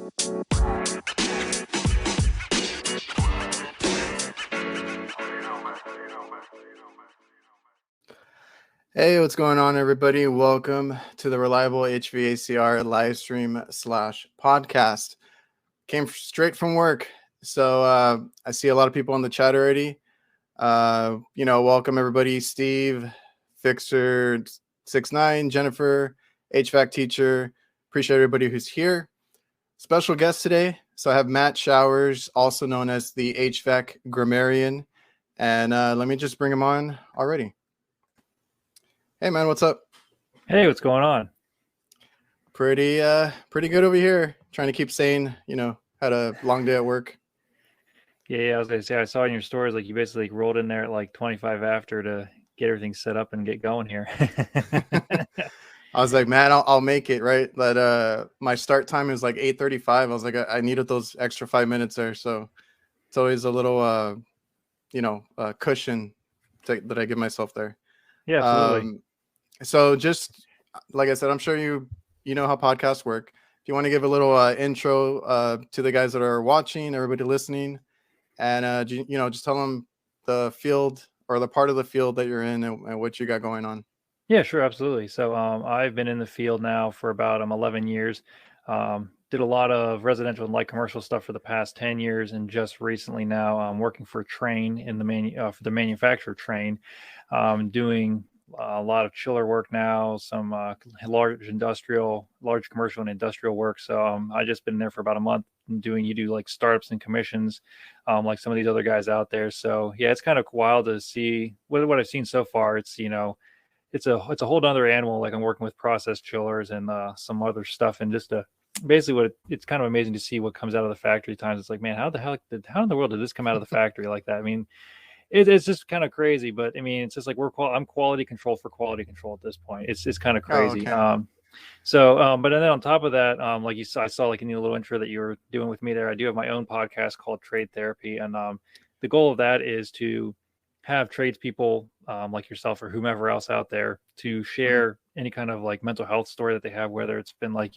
Hey, what's going on, everybody? Welcome to the Reliable HVACR live stream / podcast. Came straight from work, so I see a lot of people in the chat already. Welcome everybody: Steve, Fixer 69, Jennifer, HVAC teacher. Appreciate everybody who's here. Special guest today. So I have Matt Showers, also known as the HVAC grammarian, and let me just bring him on already. Hey man, what's up? Hey, what's going on? Pretty good over here. Trying to keep sane, had a long day at work. Yeah, I was gonna say, I saw in your stories, like you basically rolled in there at like 25 after to get everything set up and get going here. I was like, man, I'll make it, right? But my start time is like 8:35. I was like, I needed those extra 5 minutes there, so it's always a little cushion that I give myself there. Yeah, absolutely. So just like I said, I'm sure you know how podcasts work. If you want to give a little intro to the guys that are watching, everybody listening, and just tell them the field or the part of the field that you're in and what you got going on. Yeah, sure, absolutely. So I've been in the field now for about 11 years. Did a lot of residential and light commercial stuff for the past 10 years, and just recently now I'm working for Train in for the manufacturer Train, doing a lot of chiller work now, some large commercial and industrial work. So I just been there for about a month you do like startups and commissions, like some of these other guys out there. So yeah, it's kind of wild to see what I've seen so far. It's it's a whole other animal. Like I'm working with process chillers and some other stuff, and just basically it's kind of amazing to see what comes out of the factory. At times it's like, man, how in the world did this come out of the factory like that? I mean, it's just kind of crazy, but I mean, it's just like I'm quality control for quality control at this point. It's kind of crazy. Oh, okay. But then on top of that, like you saw, I saw like in the little intro that you were doing with me there, I do have my own podcast called Trade Therapy. And the goal of that is to have tradespeople like yourself or whomever else out there to share any kind of like mental health story that they have, whether it's been like,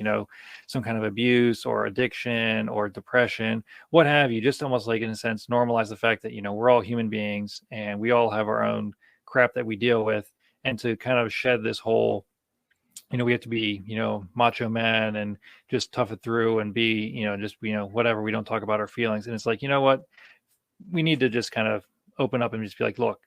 some kind of abuse or addiction or depression, what have you, just almost like in a sense, normalize the fact that, we're all human beings and we all have our own crap that we deal with. And to kind of shed this whole, we have to be, macho man and just tough it through and be, whatever. We don't talk about our feelings. And it's like, you know what, we need to just kind of open up and just be like, look,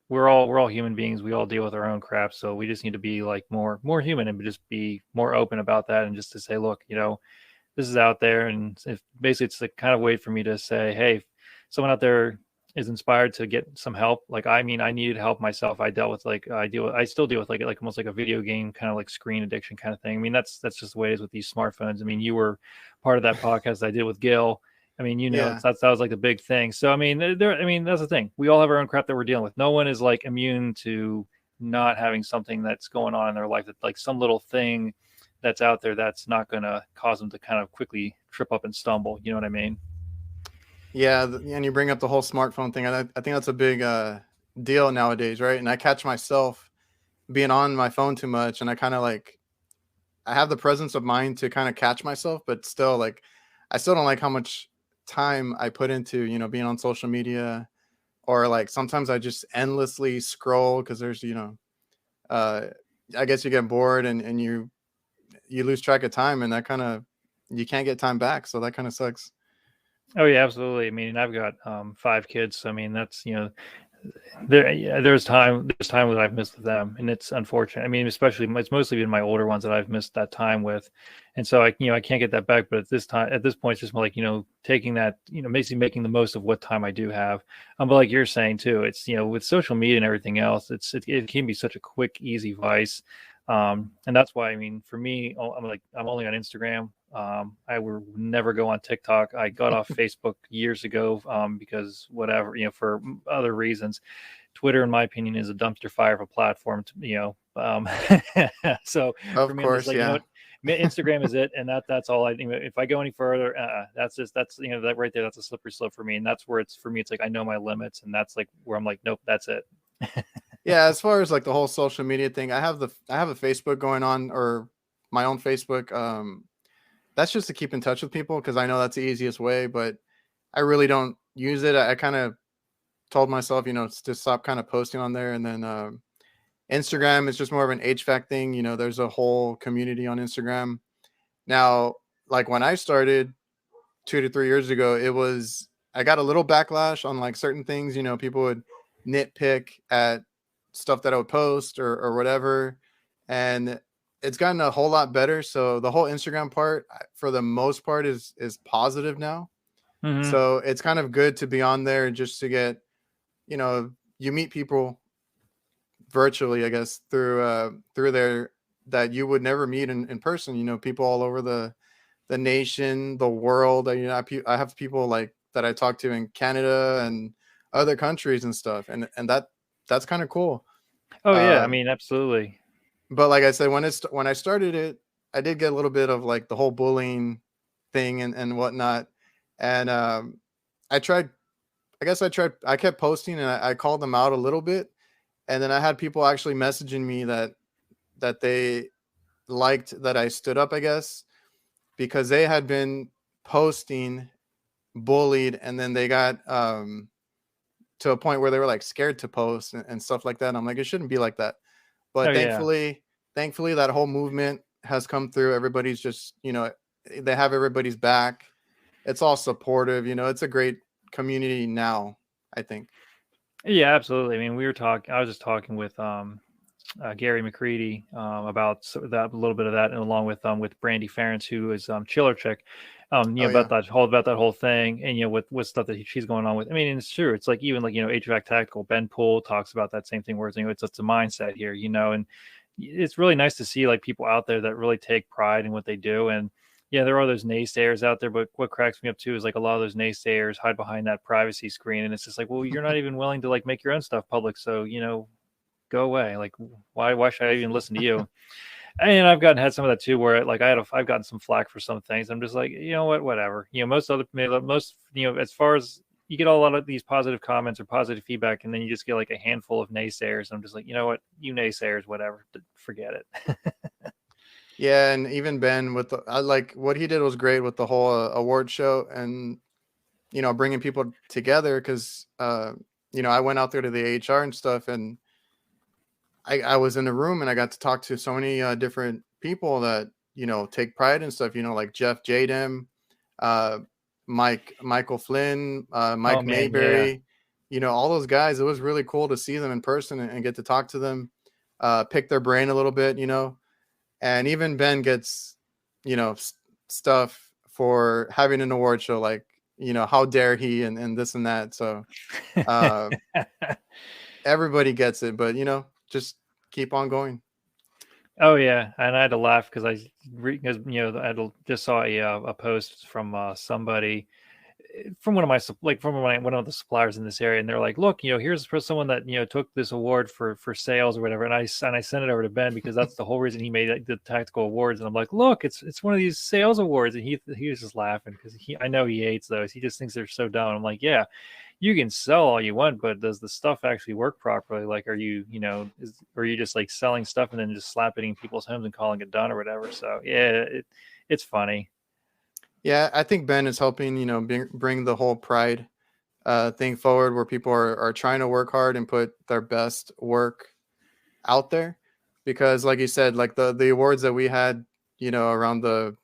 we're all human beings. We all deal with our own crap. So we just need to be like more human and just be more open about that. And just to say, look, this is out there. And if basically it's the kind of way for me to say, hey, if someone out there is inspired to get some help. Like, I mean, I needed help myself. I still deal with like almost like a video game kind of like screen addiction kind of thing. I mean, that's just the way it is with these smartphones. I mean, you were part of that podcast I did with Gil. I mean, Yeah. that was like the big thing. So, I mean, that's the thing. We all have our own crap that we're dealing with. No one is like immune to not having something that's going on in their life, that like some little thing that's out there that's not going to cause them to kind of quickly trip up and stumble. You know what I mean? Yeah, and you bring up the whole smartphone thing. I think that's a big deal nowadays, right? And I catch myself being on my phone too much, and I kind of like, I have the presence of mind to kind of catch myself, but still, like, I still don't like how much time I put into, being on social media, or like sometimes I just endlessly scroll because there's, I guess you get bored and you lose track of time, and that kind of, you can't get time back. So that kind of sucks. Oh yeah, absolutely. I mean, I've got 5 kids. So, I mean, that's, there's time that I've missed with them, and it's unfortunate. I mean, especially it's mostly been my older ones that I've missed that time with, and so I can't get that back. But at this point, it's just more like, taking that, basically making the most of what time I do have. But like you're saying too, it's, with social media and everything else, it can be such a quick, easy vice. And that's why, I mean, for me, I'm only on Instagram. I would never go on TikTok. I got off Facebook years ago because whatever, for other reasons. Twitter, in my opinion, is a dumpster fire of a platform. So Of for me, course, I'm just like, yeah. Instagram is it, and that's all I. If I go any further, that's that right there. That's a slippery slope for me, and that's where it's for me. It's like I know my limits, and that's like where I'm like, nope, that's it. Yeah, as far as like the whole social media thing, I have a Facebook going on, or my own Facebook. that's just to keep in touch with people because I know that's the easiest way, but I really don't use it. I kind of told myself, to stop kind of posting on there. And then Instagram is just more of an HVAC thing. There's a whole community on Instagram. Now, like when I started 2 to 3 years ago, I got a little backlash on like certain things. People would nitpick at stuff that I would post or whatever. And it's gotten a whole lot better. So the whole Instagram part, for the most part, is positive now. Mm-hmm. So it's kind of good to be on there just to get, you meet people virtually, I guess, through there that you would never meet in person. People all over the nation, the world. I have people like that I talk to in Canada and other countries and stuff, and that's kind of cool. Oh yeah, I Uh, mean, absolutely. but like I said, when I started it, I did get a little bit of like the whole bullying thing and whatnot, and I tried. I guess I tried. I kept posting and I called them out a little bit, and then I had people actually messaging me that they liked that I stood up, I guess, because they had been posting bullied, and then they got to a point where they were like scared to post and stuff like that. And I'm like, it shouldn't be like that. Oh But yeah. thankfully that whole movement has come through. Everybody's just, they have everybody's back. It's all supportive. It's a great community now, I think. Yeah, absolutely. I mean, I was just talking with Gary McCready about that, a little bit of that, and along with Brandy Ferentz, who is Chiller Chick, Oh about yeah. that whole thing, and with stuff that she's going on with. I mean, and it's true. It's like even like HVAC Tactical. Ben Poole talks about that same thing, where it's a mindset here, and it's really nice to see like people out there that really take pride in what they do. And yeah, there are those naysayers out there, but what cracks me up too is like a lot of those naysayers hide behind that privacy screen, and it's just like, well, you're not even willing to like make your own stuff public, so go away. Like, why should I even listen to you? And I've had some of that too, where like I've gotten some flack for some things. I'm just like, whatever. Most as far as you get a lot of these positive comments or positive feedback, and then you just get like a handful of naysayers. I'm just like, what, you naysayers, whatever, forget it. Yeah, and even Ben with I like what he did was great with the whole award show and bringing people together because I went out there to the HR and stuff, and I was in a room and I got to talk to so many different people that take pride and stuff. Like Jeff Jadem, uh, Michael Flynn, Oh Mike man, yeah. Mayberry, all those guys. It was really cool to see them in person and get to talk to them, pick their brain a little bit, and even Ben gets, stuff for having an award show, like, how dare he and this and that. So uh, everybody gets it, but, just keep on going. Oh yeah, and I had to laugh because just saw a post from somebody from one of one of the suppliers in this area, and they're like, look, here's for someone that took this award for sales or whatever, and I sent it over to Ben because that's the whole reason he made the tactical awards, and I'm like, look, it's one of these sales awards, and he was just laughing because I know he hates those. He just thinks they're so dumb. I'm like, yeah, you can sell all you want, but does the stuff actually work properly? Like, are you are you just like selling stuff and then just slap it in people's homes and calling it done or whatever? So yeah, it's funny. Yeah, I think Ben is helping, bring the whole pride thing forward, where people are trying to work hard and put their best work out there. Because like you said, like the awards that we had, around the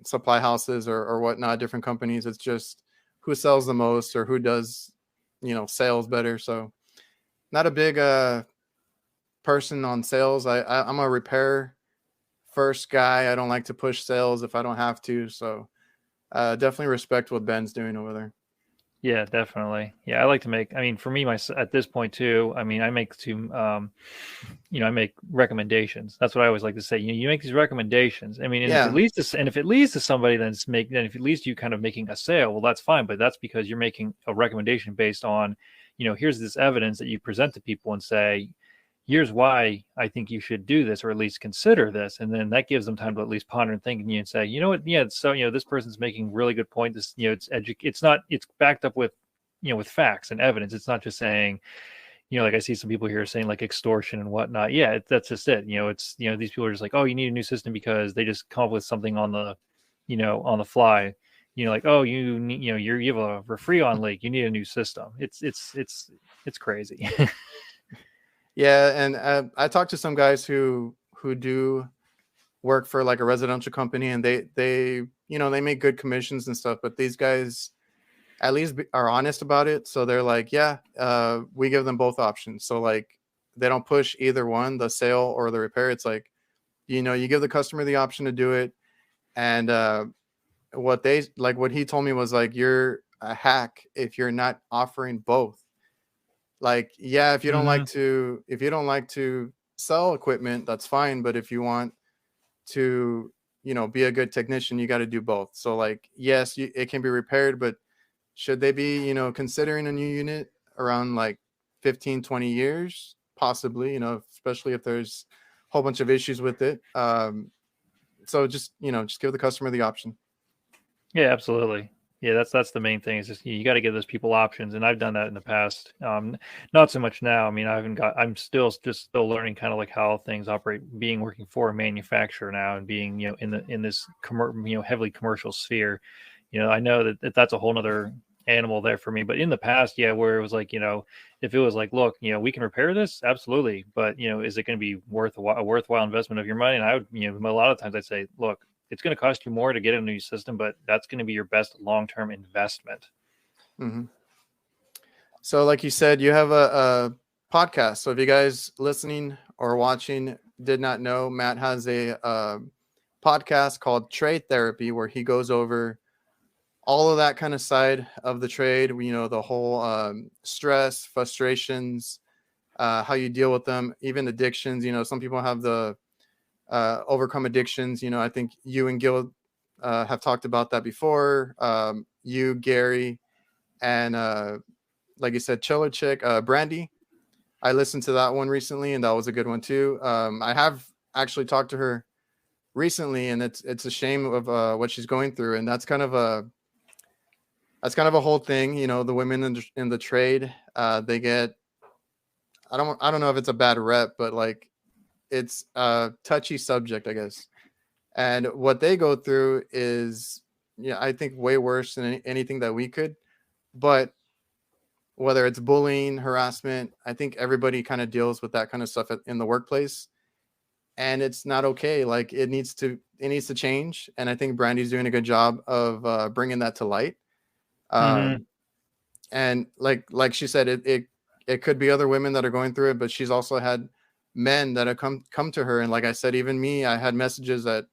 supply houses or whatnot, different companies, it's just who sells the most or who does, sales better. So not a big person on sales. I'm a repair first guy. I don't like to push sales if I don't have to. So definitely respect what Ben's doing over there. Yeah, definitely. Yeah, I like to make. I mean, for me, at this point too. I mean, I make I make recommendations. That's what I always like to say. You make these recommendations. I mean, and Yeah. if it leads to somebody, then if it leads to you kind of making a sale, well, that's fine. But that's because you're making a recommendation based on, here's this evidence that you present to people and say, here's why I think you should do this, or at least consider this. And then that gives them time to at least ponder and think, and and say, you know what? Yeah. So, this person's making really good point. This, it's backed up with, with facts and evidence. It's not just saying, like I see some people here saying like extortion and whatnot. Yeah, that's just it. These people are just like, oh, you need a new system because they just come up with something on the on the fly, like, oh, you need, you have a Refreon leak, you need a new system. It's crazy. Yeah, and I talked to some guys who do work for like a residential company, and they make good commissions and stuff. But these guys at least are honest about it. So they're like, yeah, we give them both options. So like they don't push either one, the sale or the repair. It's like, you give the customer the option to do it. And what he told me was like, you're a hack if you're not offering both. Like, yeah, Hmm. if you don't like to sell equipment, that's fine. But if you want to, be a good technician, you got to do both. So like, yes, it can be repaired, but should they be, considering a new unit around like 15, 20 years? Possibly, especially if there's a whole bunch of issues with it. So just give the customer the option. Yeah, absolutely. Yeah, that's the main thing, is just you got to give those people options, and I've done that in the past. Not so much now. I mean, I'm still learning kind of like how things operate, being working for a manufacturer now, and being in this heavily commercial sphere. I know that's a whole nother animal there for me. But in the past, yeah, where it was like, if it was like, look, we can repair this, absolutely, but is it going to be a worthwhile investment of your money? And I would, a lot of times I'd say, look, it's going to cost you more to get a new system, but that's going to be your best long-term investment. Hmm. So, like you said, you have a podcast. So, if you guys listening or watching did not know, Matt has a podcast called Trade Therapy, where he goes over all of that kind of side of the trade. The whole stress, frustrations, how you deal with them, even addictions. Some people have the overcome addictions. I think you and Gil have talked about that before. You, Gary, and like you said, Chiller Chick, Brandy. I listened to that one recently, and that was a good one too. I have actually talked to her recently, and it's a shame of what she's going through, and that's kind of a whole thing. The women in the trade, they get, I don't know if it's a bad rep, but like it's a touchy subject, I guess. And what they go through is, I think way worse than anything that we could. But whether it's bullying, harassment, I think everybody kind of deals with that kind of stuff in the workplace, and it's not okay. Like it needs to change. And I think Brandy's doing a good job of bringing that to light. Mm-hmm. Um, and like she said, it could be other women that are going through it, but she's also had men that have come to her. And like I said, even me, I had messages that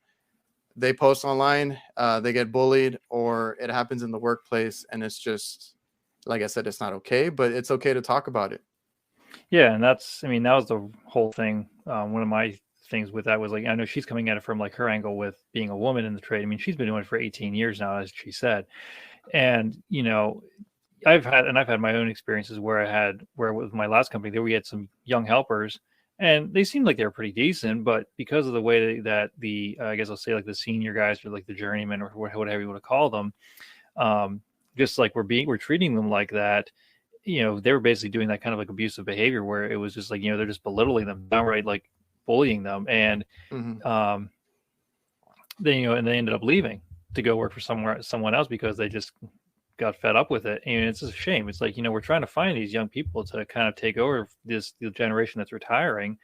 they post online, they get bullied, or it happens in the workplace, and it's just, like I said, it's not okay, but it's okay to talk about it. Yeah, and that was the whole thing. One of my things with that was like, I know she's coming at it from like her angle with being a woman in the trade. I mean, she's been doing it for 18 years now, as she said. And, I've had my own experiences where with my last company there, we had some young helpers, and they seemed like they were pretty decent, but because of the way that the I guess I'll say like the senior guys, or like the journeymen, or whatever you want to call them, um, just like we're treating them like that. They were basically doing that kind of like abusive behavior, where it was just like, they're just belittling them, downright like bullying them. And Hmm. um, and they ended up leaving to go work for someone else, because they just got fed up with it. And it's a shame. It's like, we're trying to find these young people to kind of take over the generation that's retiring,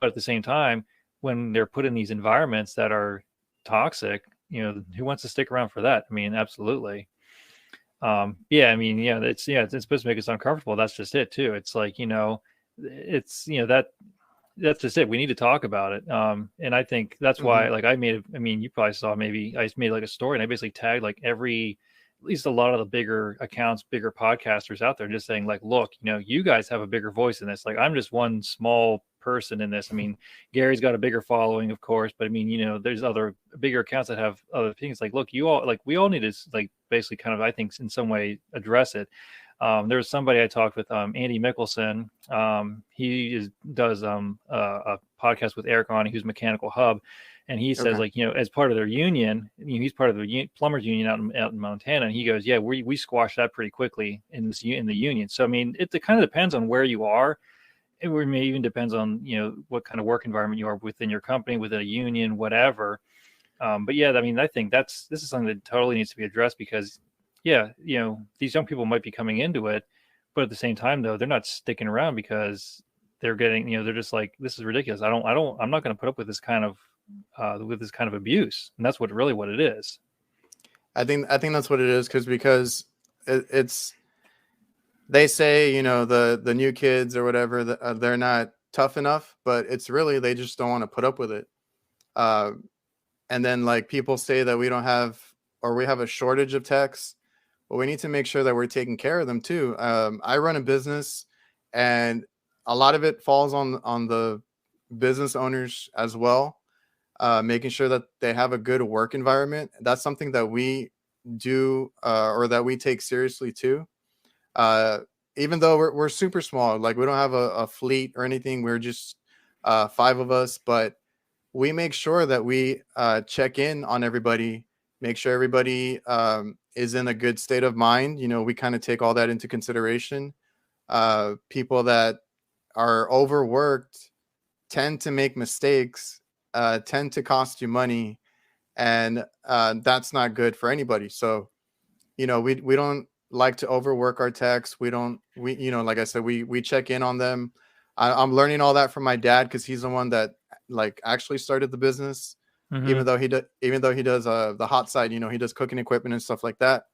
but at the same time, when they're put in these environments that are toxic, who wants to stick around for that? I mean, absolutely. Yeah, I mean, yeah, it's supposed to make us uncomfortable. That's just it too. It's like, it's, that's just it. We need to talk about it. And I think that's why, Hmm. like, I mean, you probably saw, maybe I made like a story, and I basically tagged like at least a lot of the bigger accounts, bigger podcasters out there, just saying like, look, you guys have a bigger voice in this. Like, I'm just one small person in this. I mean, Gary's got a bigger following, of course, but I mean, there's other bigger accounts that have other things. Like, look, we all need to like basically kind of, I think, in some way address it. There was somebody I talked with, Andy Mickelson. Does a podcast with Eric on, who's Mechanical Hub, and he says, Okay. like, as part of their union, he's part of the plumbers union out in Montana, and he goes, yeah, we squashed that pretty quickly in the union. So I mean, it kind of depends on where you are. It may even depends on what kind of work environment you are within your company, within a union, whatever. But yeah, I mean, I think this is something that totally needs to be addressed because, yeah, these young people might be coming into it, but at the same time, though, they're not sticking around because they're getting, they're just like, this is ridiculous. I'm not going to put up with this kind of abuse, and that's what it is. I think that's what it is because it's they say the new kids or whatever they're not tough enough, but it's really they just don't want to put up with it. And then like people say that we don't have or we have a shortage of techs, but we need to make sure that we're taking care of them too. I run a business, and a lot of it falls on the business owners as well, making sure that they have a good work environment. That's something that we do or that we take seriously too. Uh, Even though we're super small, like we don't have a fleet or anything, we're just five of us, but we make sure that we check in on everybody, make sure everybody is in a good state of mind. We kind of take all that into consideration. People that are overworked tend to make mistakes, tend to cost you money, and that's not good for anybody. So, we don't like to overwork our techs. Like I said, we check in on them. I'm learning all that from my dad because he's the one that like actually started the business. Mm-hmm. Even though he does the hot side, he does cooking equipment and stuff like that.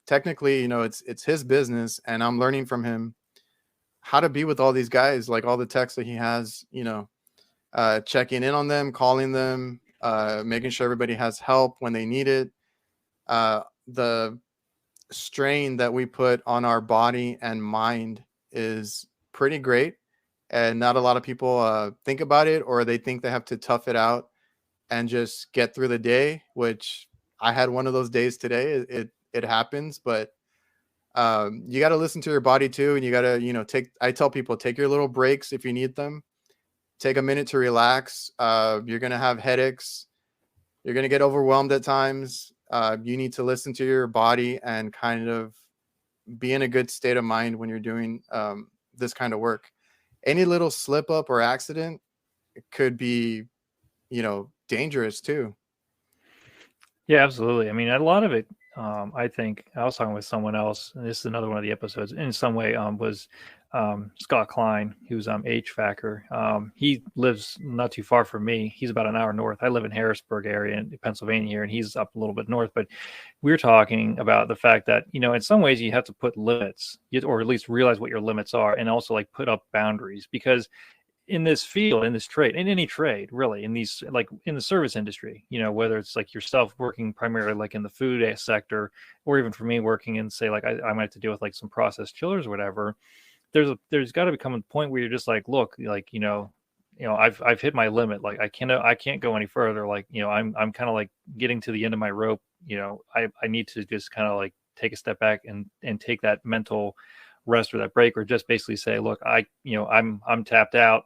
Technically, it's his business, and I'm learning from him how to be with all these guys, like all the techs that he has. Checking in on them, calling them, making sure everybody has help when they need it. The strain that we put on our body and mind is pretty great, and not a lot of people think about it, or they think they have to tough it out and just get through the day, which I had one of those days today. It happens, but you got to listen to your body too, and you got to I tell people, take your little breaks if you need them. Take a minute to relax. You're gonna have headaches, you're gonna get overwhelmed at times. You need to listen to your body and kind of be in a good state of mind when you're doing this kind of work. Any little slip up or accident could be, dangerous too. Yeah, absolutely. I mean, a lot of it, I think I was talking with someone else, and this is another one of the episodes in some way, was Scott Klein, who's HVACer. He lives not too far from me. He's about an hour north. I live in Harrisburg area in Pennsylvania here, and he's up a little bit north. But we're talking about the fact that, in some ways you have to put limits, or at least realize what your limits are, and also like put up boundaries, because in this field, in this trade, in any trade, really, in these, like in the service industry, whether it's like yourself working primarily like in the food sector, or even for me working in, say, like I might have to deal with like some processed chillers or whatever, there's got to become a point where you're just like, look, like, I've hit my limit. Like I can't go any further. Like, I'm kind of like getting to the end of my rope. I need to just kind of like take a step back and take that mental rest or that break, or just basically say, look, I'm tapped out.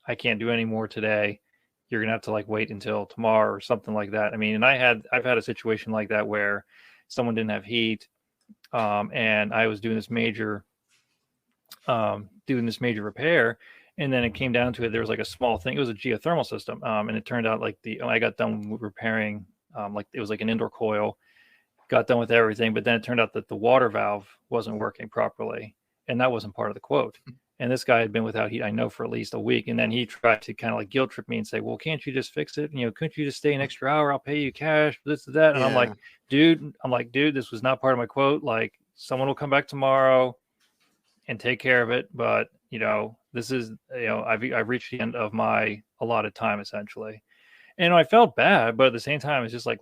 I can't do any more today. You're going to have to like wait until tomorrow or something like that. I mean, and I've had a situation like that where someone didn't have heat. And I was doing this major repair. And then it came down to it. There was like a small thing. It was a geothermal system. And it turned out like I got done repairing, like it was like an indoor coil, got done with everything. But then it turned out that the water valve wasn't working properly. And that wasn't part of the quote. And this guy had been without heat, I know, for at least a week. And then he tried to kind of like guilt trip me and say, well, can't you just fix it? Couldn't you just stay an extra hour? I'll pay you cash, this, that. And Yeah. I'm like, dude, this was not part of my quote. Like, someone will come back tomorrow and take care of it. But, this is, I've reached the end of my allotted time, essentially. And I felt bad, but at the same time, it's just like,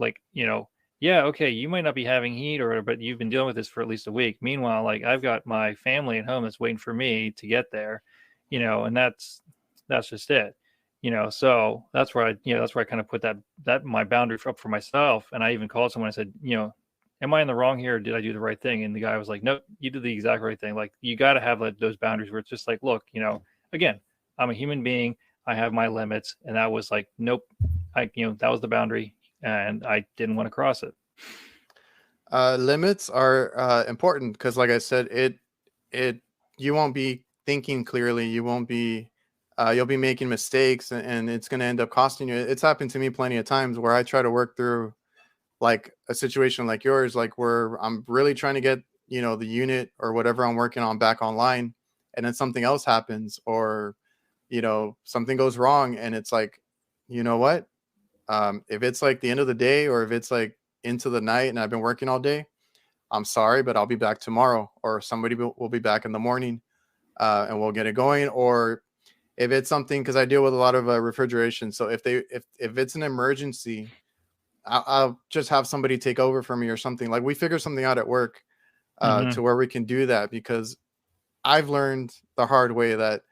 yeah, okay, you might not be having heat but you've been dealing with this for at least a week. Meanwhile, like I've got my family at home that's waiting for me to get there, and that's just it, so that's where I kind of put that my boundary up for myself. And I even called someone and said, am I in the wrong here? Or did I do the right thing? And the guy was like, nope, you did the exact right thing. Like, you got to have like those boundaries where it's just like, look, again, I'm a human being. I have my limits. And that was like, nope, that was the boundary. And I didn't want to cross it. Limits are important because, like I said, you won't be thinking clearly. You won't be you'll be making mistakes, and it's going to end up costing you. It's happened to me plenty of times where I try to work through like a situation like yours, like where I'm really trying to get, the unit or whatever I'm working on back online, and then something else happens, or, something goes wrong. And it's like, you know what? If it's like the end of the day, or if it's like into the night and I've been working all day, I'm sorry, but I'll be back tomorrow, or somebody will be back in the morning, and we'll get it going. Or if it's something, because I deal with a lot of refrigeration. So if it's an emergency, I'll just have somebody take over for me or something. Like, we figure something out at work, Mm-hmm. to where we can do that, because I've learned the hard way that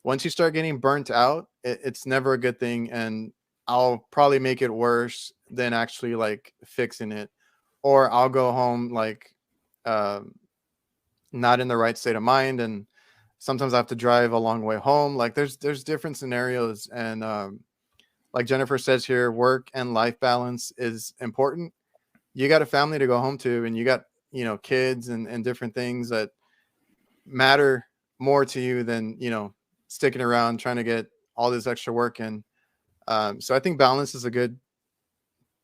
once you start getting burnt out, it's never a good thing. And I'll probably make it worse than actually like fixing it. Or I'll go home like, um, not in the right state of mind. And sometimes I have to drive a long way home. Like, there's different scenarios. And like Jennifer says here, work and life balance is important. You got a family to go home to, and you got, kids and different things that matter more to you than, sticking around trying to get all this extra work in. So I think balance is a good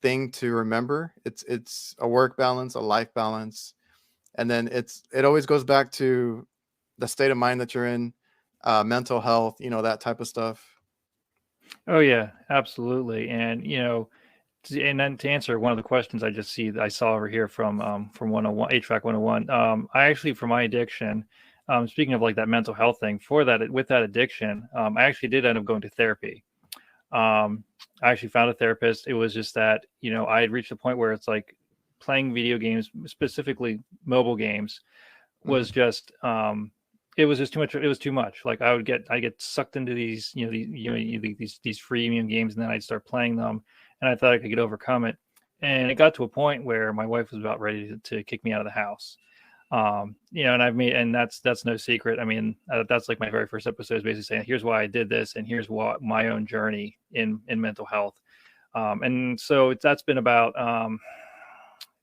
thing to remember. It's a work balance, a life balance, and then it always goes back to the state of mind that you're in, mental health, that type of stuff. Oh yeah, absolutely. And and then to answer one of the questions I saw over here from 101 HVAC 101. I actually, for my addiction, speaking of like that mental health thing, for that with that addiction, I actually did end up going to therapy. I actually found a therapist. It was just that, I had reached a point where it's like playing video games, specifically mobile games, Hmm. was just it was just too much. It was too much. Like I get sucked into these, these freemium games, and then I'd start playing them, and I thought I could overcome it. And it got to a point where my wife was about ready to kick me out of the house. And and that's no secret. I mean, that's like my very first episode is basically saying, here's why I did this, and here's what my own journey in mental health. And so that's been about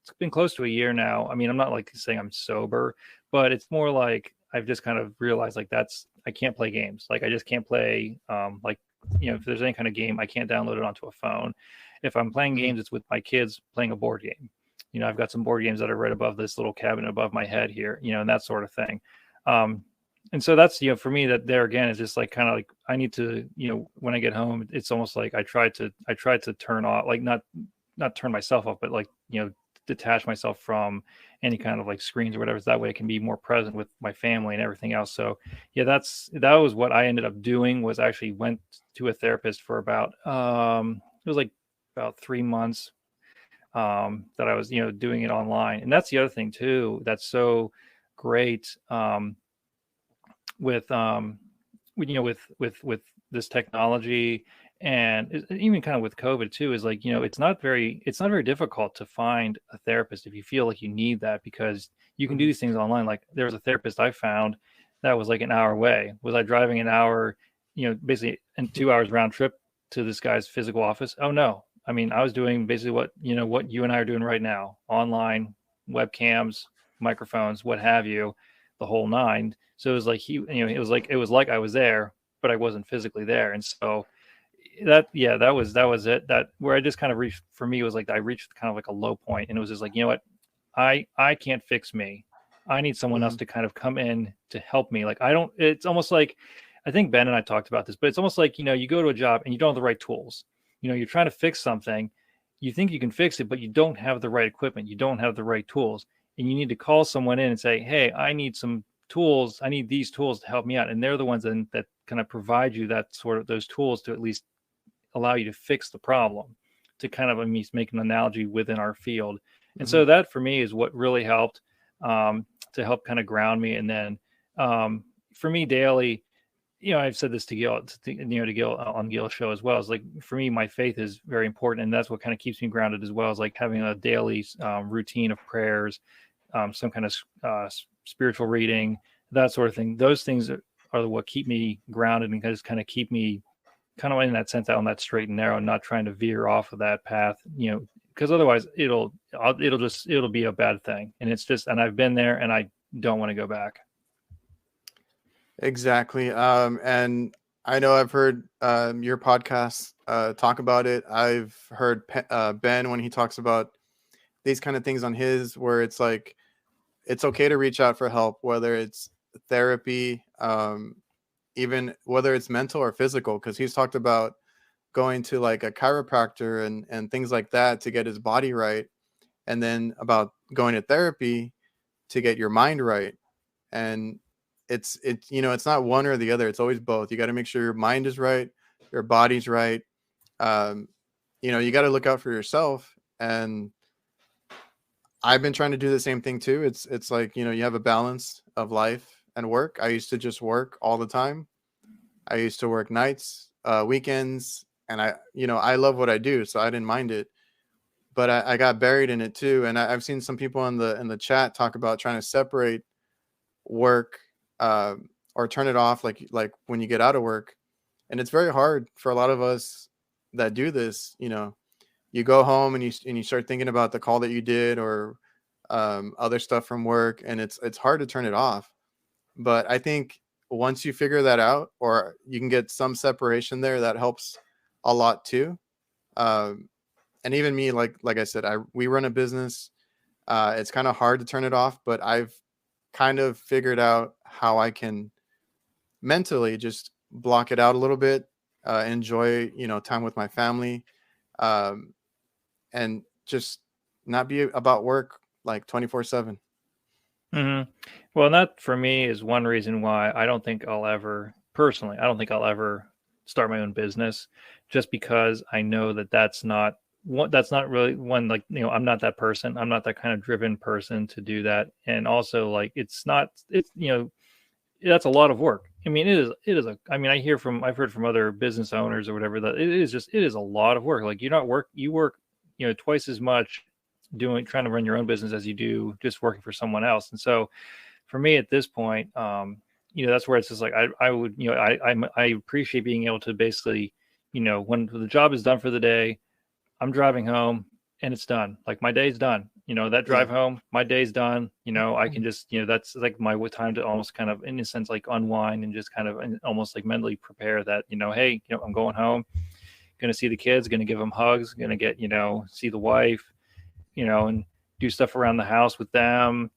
it's been close to a year now. I mean, I'm not like saying I'm sober, but it's more like I've just kind of realized like I can't play games. Like I just can't play like if there's any kind of game, I can't download it onto a phone. If I'm playing Hmm. games, it's with my kids playing a board game. I've got some board games that are right above this little cabinet above my head here, and that sort of thing. Um, and so that's, for me, that there again is just like kind of like I need to, when I get home, it's almost like I tried to turn off, like not turn myself off, but like, detach myself from any kind of like screens or whatever. So that way I can be more present with my family and everything else. So yeah, that was what I ended up doing, was actually went to a therapist for about, it was like about 3 months, that I was, doing it online. And that's the other thing too, that's so great, with, with this technology, and even kind of with COVID too, is like, it's not very difficult to find a therapist if you feel like you need that, because you can do Hmm. these things online. Like there was a therapist I found that was like an hour away. Was I driving an hour, basically, and 2 hours round trip to this guy's physical office? Oh no. I mean, I was doing basically what you and I are doing right now, online, webcams, microphones, what have you, the whole nine. So it was like it was like I was there, but I wasn't physically there. And so that was it. That where I just kind of reached, for me, was like I reached kind of like a low point, and it was just like, what, I can't fix me. I need someone else Hmm. to kind of come in to help me. Like I don't. It's almost like, I think Ben and I talked about this, but it's almost like, you go to a job and you don't have the right tools. You're trying to fix something, you think you can fix it, but you don't have the right equipment, you don't have the right tools, and you need to call someone in and say, hey, I need some tools. I need these tools to help me out, and they're the ones that kind of provide you that sort of those tools to at least allow you to fix the problem, to kind of, I mean, make an analogy within our field. And Hmm. so that for me is what really helped, to help kind of ground me. And then, for me daily, I've said this to Gil, to Gil on Gil's show as well. Is like, for me, my faith is very important, and that's what kind of keeps me grounded as well. Is like having a daily routine of prayers, some kind of spiritual reading, that sort of thing. Those things are what keep me grounded, and just kind of keep me kind of in that sense out on that straight and narrow, not trying to veer off of that path, because otherwise it'll be a bad thing. And it's just, and I've been there, and I don't want to go back. Exactly. And I know I've heard your podcast talk about it. I've heard Ben when he talks about these kind of things on his, where it's like it's okay to reach out for help, whether it's therapy, even whether it's mental or physical, because he's talked about going to like a chiropractor and things like that to get his body right, and then about going to therapy to get your mind right. And it's it's not one or the other, it's always both. You got to make sure your mind is right, your body's right. um you got to look out for yourself. And I've been trying to do the same thing too. It's like, you have a balance of life and work. I used to just work all the time. I used to work nights, weekends, and I love what I do, so I didn't mind it. But I got buried in it too. And I've seen some people in the chat talk about trying to separate work, uh, or turn it off, like when you get out of work. And it's very hard for a lot of us that do this. You go home and you start thinking about the call that you did, or other stuff from work, and it's hard to turn it off. But I think once you figure that out, or you can get some separation there, that helps a lot too. Um, and even me, like I said, we run a business. It's kind of hard to turn it off, but I've kind of figured out how I can mentally just block it out a little bit, enjoy time with my family, um, and just not be about work like 24/7. Hmm. Well, and that for me is one reason why I don't think I'll ever, personally, I don't think I'll ever start my own business, just because I know that that's not really one, like, I'm not that person. I'm not that kind of driven person to do that. And also, like, that's a lot of work. I mean, I mean, I've heard from other business owners or whatever that it is a lot of work. Like, you work, twice as much trying to run your own business as you do just working for someone else. And so for me at this point, that's where it's just like, I would, I appreciate being able to basically, when the job is done for the day, I'm driving home and it's done. Like, my day's done. That Yeah. drive home, my day's done. I can just, that's like my time to almost kind of, in a sense, like unwind and just kind of almost like mentally prepare that, hey, I'm going home, going to see the kids, going to give them hugs, going to get, see the wife, and do stuff around the house with them,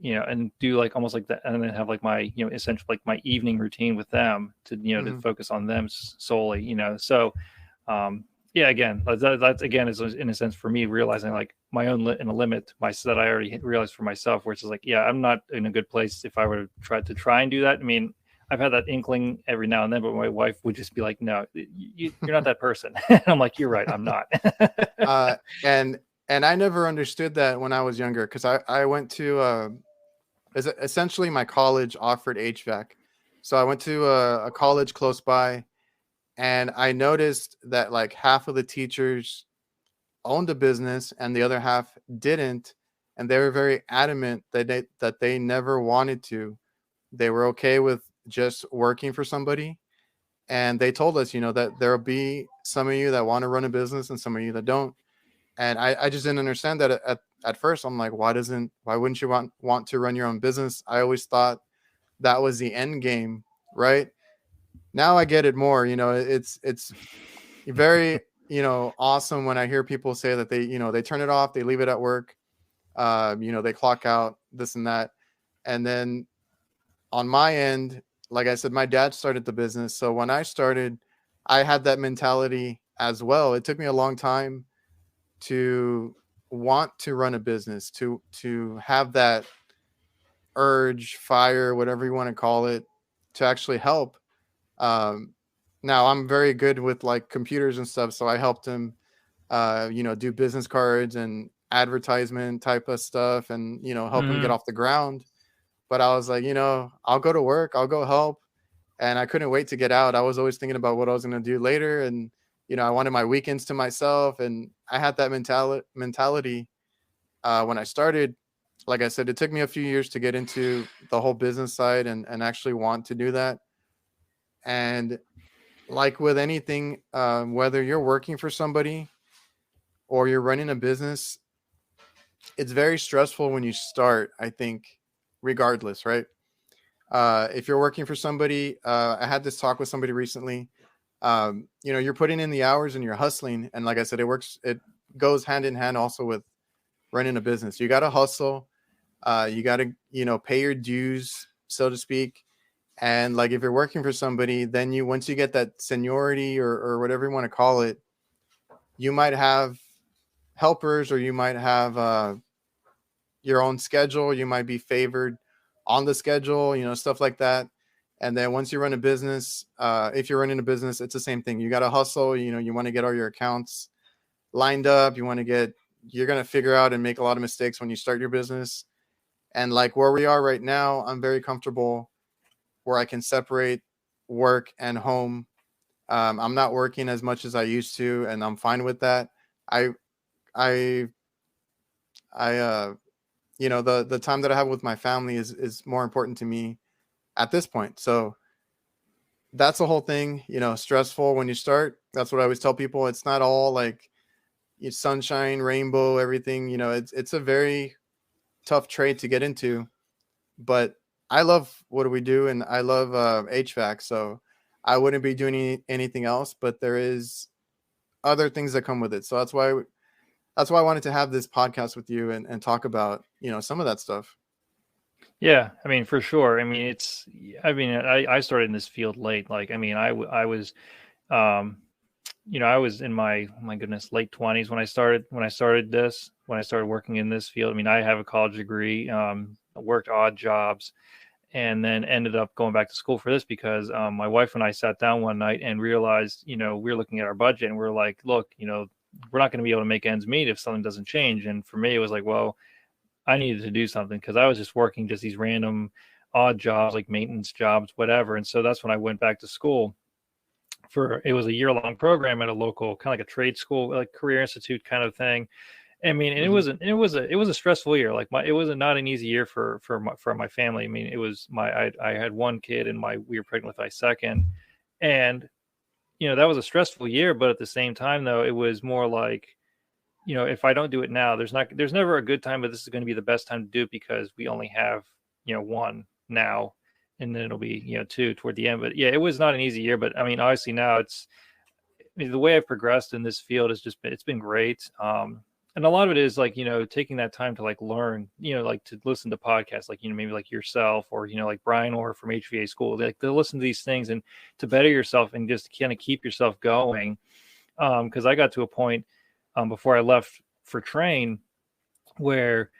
and do like almost like that, and then have like my, essentially like my evening routine with them to, to Hmm. focus on them solely, So, yeah, again, that's again is in a sense for me realizing like my own in a limit, that I already realized for myself, where it's just like, yeah, I'm not in a good place if I were to try and do that. I mean, I've had that inkling every now and then, but my wife would just be like, "No, you're not that person." And I'm like, "You're right, I'm not." uh, and and I never understood that when I was younger, because I went to essentially my college offered HVAC. So I went to a college close by, and I noticed that like half of the teachers owned a business and the other half didn't. And they were very adamant that they never wanted to. They were okay with just working for somebody. And they told us, that there'll be some of you that want to run a business and some of you that don't. And I just didn't understand that at first. I'm like, why wouldn't you want to run your own business? I always thought that was the end game, right? Now I get it more. It's very, awesome when I hear people say that they turn it off, they leave it at work, they clock out, this and that. And then on my end, like I said, my dad started the business. So when I started, I had that mentality as well. It took me a long time to want to run a business, to have that urge, fire, whatever you want to call it, to actually help. Um, Now I'm very good with like computers and stuff, so I helped him, do business cards and advertisement type of stuff, and help him get Hmm. off the ground. But I was like, I'll go to work, I'll go help, and I couldn't wait to get out. I was always thinking about what I was going to do later, and I wanted my weekends to myself, and I had that mentality when I started. Like I said, it took me a few years to get into the whole business side and actually want to do that. And like with anything, whether you're working for somebody or you're running a business, it's very stressful when you start, I think, regardless, right? If you're working for somebody, I had this talk with somebody recently. You're putting in the hours and you're hustling, and like I said, it goes hand in hand also with running a business. You got to hustle. You got to, pay your dues, so to speak. And like if you're working for somebody, then once you get that seniority or whatever you want to call it, you might have helpers, or you might have your own schedule. You might be favored on the schedule, stuff like that. And then once you run a business, if you're running a business, it's the same thing. You got to hustle. You want to get all your accounts lined up. You're going to figure out and make a lot of mistakes when you start your business. And like where we are right now, I'm very comfortable where I can separate work and home. I'm not working as much as I used to, and I'm fine with that. I, I, the time that I have with my family is more important to me at this point. So that's the whole thing, stressful when you start. That's what I always tell people. It's not all like sunshine, rainbow, everything, it's a very tough trade to get into, but I love what we do, and I love HVAC. So I wouldn't be doing anything else, but there is other things that come with it. So that's why I wanted to have this podcast with you and talk about, some of that stuff. Yeah, I mean, for sure. I mean, I started in this field late. Like, I mean, I was, um, I was in my goodness, late 20s when I started working in this field. I mean, I have a college degree, worked odd jobs, and then ended up going back to school for this because my wife and I sat down one night and realized, we were looking at our budget and we're like, look, we're not going to be able to make ends meet if something doesn't change. And for me, it was like, well, I needed to do something because I was just working just these random odd jobs, like maintenance jobs, whatever. And so that's when I went back to school it was a year-long program at a local kind of like a trade school, like career institute kind of thing. I mean, and it was a stressful year. Like it was not an easy year for my family. I mean, it was I had one kid and we were pregnant with my second, and that was a stressful year. But at the same time, though, it was more like, if I don't do it now, there's never a good time, but this is going to be the best time to do it because we only have, one now, and then it'll be, two toward the end. But yeah, it was not an easy year, but I mean, obviously now the way I've progressed in this field it's been great. And a lot of it is like, taking that time to like learn, like to listen to podcasts, like, maybe like yourself or, like Brian or from HVA school, like to listen to these things and to better yourself and just kind of keep yourself going. Cause I got to a point, before I left for train where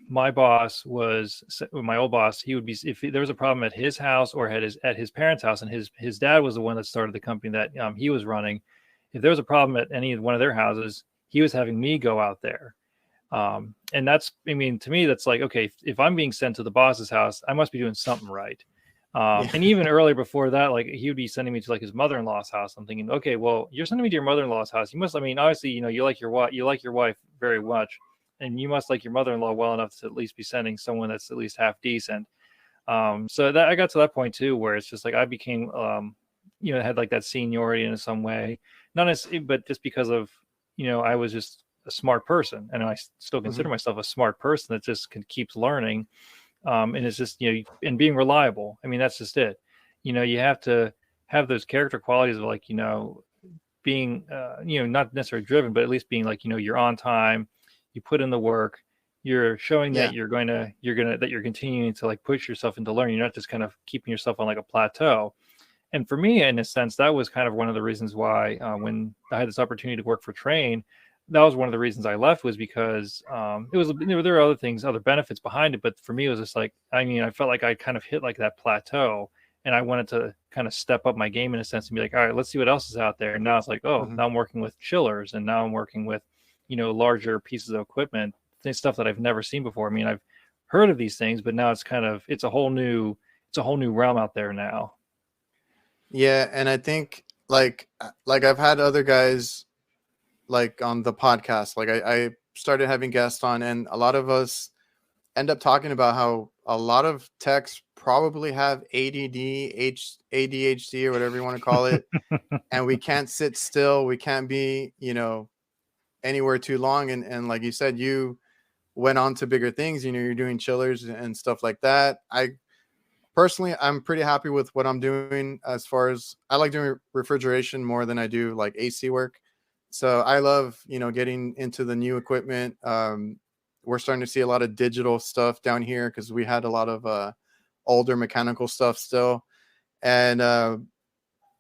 my boss my old boss, he would be, if there was a problem at his house or at his parents' house, and his dad was the one that started the company that he was running. If there was a problem at any one of their houses, he was having me go out there. And that's, I mean, to me, that's like, okay, if I'm being sent to the boss's house, I must be doing something right. Yeah. And even earlier before that, like he would be sending me to like his mother-in-law's house. I'm thinking, okay, well, you're sending me to your mother-in-law's house. You must, I mean, obviously, you like your wife very much, and you must like your mother-in-law well enough to at least be sending someone that's at least half decent. So that I got to that point too, where it's just like I became, had like that seniority in some way, not as, but just because of, I was just a smart person, and I still consider myself a smart person that just keeps learning. And it's just, and being reliable. I mean, that's just it. You have to have those character qualities of like, being, not necessarily driven, but at least being like, you're on time, you put in the work, you're showing that that you're continuing to like push yourself into learning. You're not just kind of keeping yourself on like a plateau. And for me, in a sense, that was kind of one of the reasons why when I had this opportunity to work for Train, that was one of the reasons I left, was because it was, there were other things, other benefits behind it. But for me, it was just like, I mean, I felt like I kind of hit like that plateau, and I wanted to kind of step up my game in a sense and be like, all right, let's see what else is out there. And now it's like, oh, now I'm working with chillers, and now I'm working with, larger pieces of equipment, stuff that I've never seen before. I mean, I've heard of these things, but now it's a whole new realm out there now. Yeah. And I think like I've had other guys like on the podcast, like I started having guests on, and a lot of us end up talking about how a lot of techs probably have ADD, ADHD, or whatever you want to call it. And we can't sit still. We can't be, anywhere too long. And like you said, you went on to bigger things, you're doing chillers and stuff like that. personally, I'm pretty happy with what I'm doing as far as I like doing refrigeration more than I do like AC work. So I love, getting into the new equipment. We're starting to see a lot of digital stuff down here because we had a lot of older mechanical stuff still. And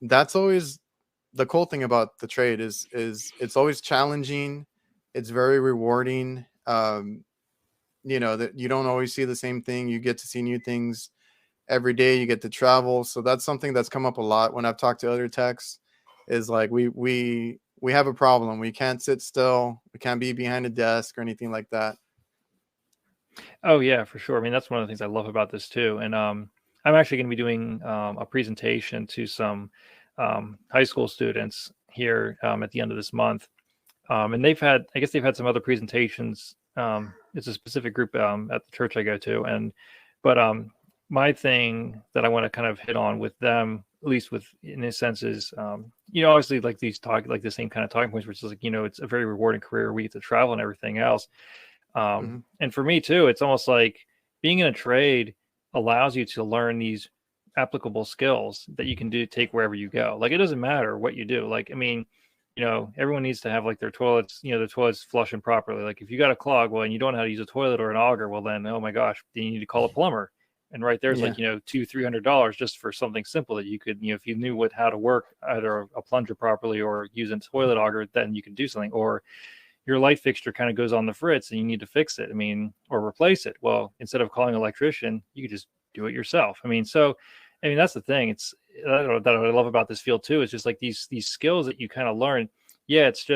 that's always the cool thing about the trade is it's always challenging. It's very rewarding. That you don't always see the same thing. You get to see new things every day. You get to travel. So that's something that's come up a lot when I've talked to other techs is like we have a problem. We can't sit still. We can't be behind a desk or anything like that. Oh yeah, for sure. I mean, that's one of the things I love about this too. And I'm actually going to be doing a presentation to some high school students here at the end of this month. And I guess they've had some other presentations. It's a specific group at the church I go to, but my thing that I want to kind of hit on with them, at least with in a sense, is obviously like the same kind of talking points, which is like it's a very rewarding career. We get to travel and everything else. And for me too, it's almost like being in a trade allows you to learn these applicable skills that you can take wherever you go. Like it doesn't matter what you do. Like, I mean, everyone needs to have like their toilets, the toilets flushing properly. Like if you got a clog, well, and you don't know how to use a toilet or an auger, well then, oh my gosh, then you need to call a plumber. And right there's like, $200-$300 just for something simple that you could, if you knew how to work either a plunger properly or using a toilet auger, then you could do something. Or your light fixture kind of goes on the fritz and you need to fix it. I mean, or replace it. Well, instead of calling an electrician, you could just do it yourself. I mean, that's the thing. It's that I love about this field too. It's just like these skills that you kind of learn. Yeah, it's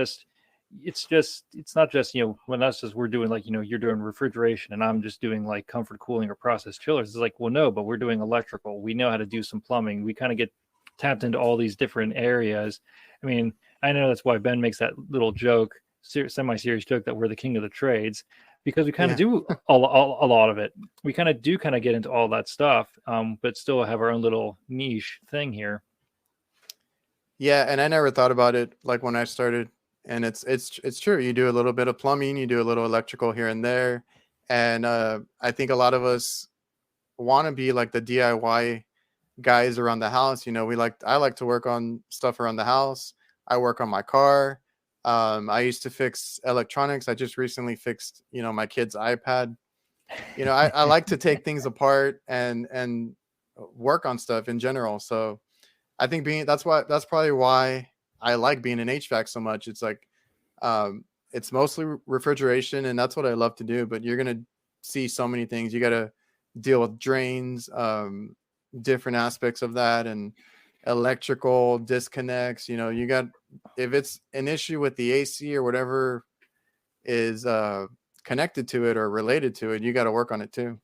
not just when us as we're doing like you're doing refrigeration and I'm just doing like comfort cooling or process chillers. It's like, well, no, but we're doing electrical. We know how to do some plumbing. We kind of get tapped into all these different areas. I mean, I know that's why Ben makes that little joke, semi-serious joke, that we're the king of the trades, because we kind of do a lot of it. We kind of get into all that stuff, but still have our own little niche thing here. Yeah, and I never thought about it like when I started, and it's true. You do a little bit of plumbing, you do a little electrical here and there, and I think a lot of us want to be like the DIY guys around the house. I like to work on stuff around the house. I work on my car. I used to fix electronics. I just recently fixed, my kid's iPad. I like to take things apart and work on stuff in general. So I think that's probably why I like being in HVAC so much. It's like, it's mostly refrigeration and that's what I love to do, but you're going to see so many things. You got to deal with drains, different aspects of that, and electrical disconnects. If it's an issue with the AC or whatever is connected to it or related to it, you got to work on it too.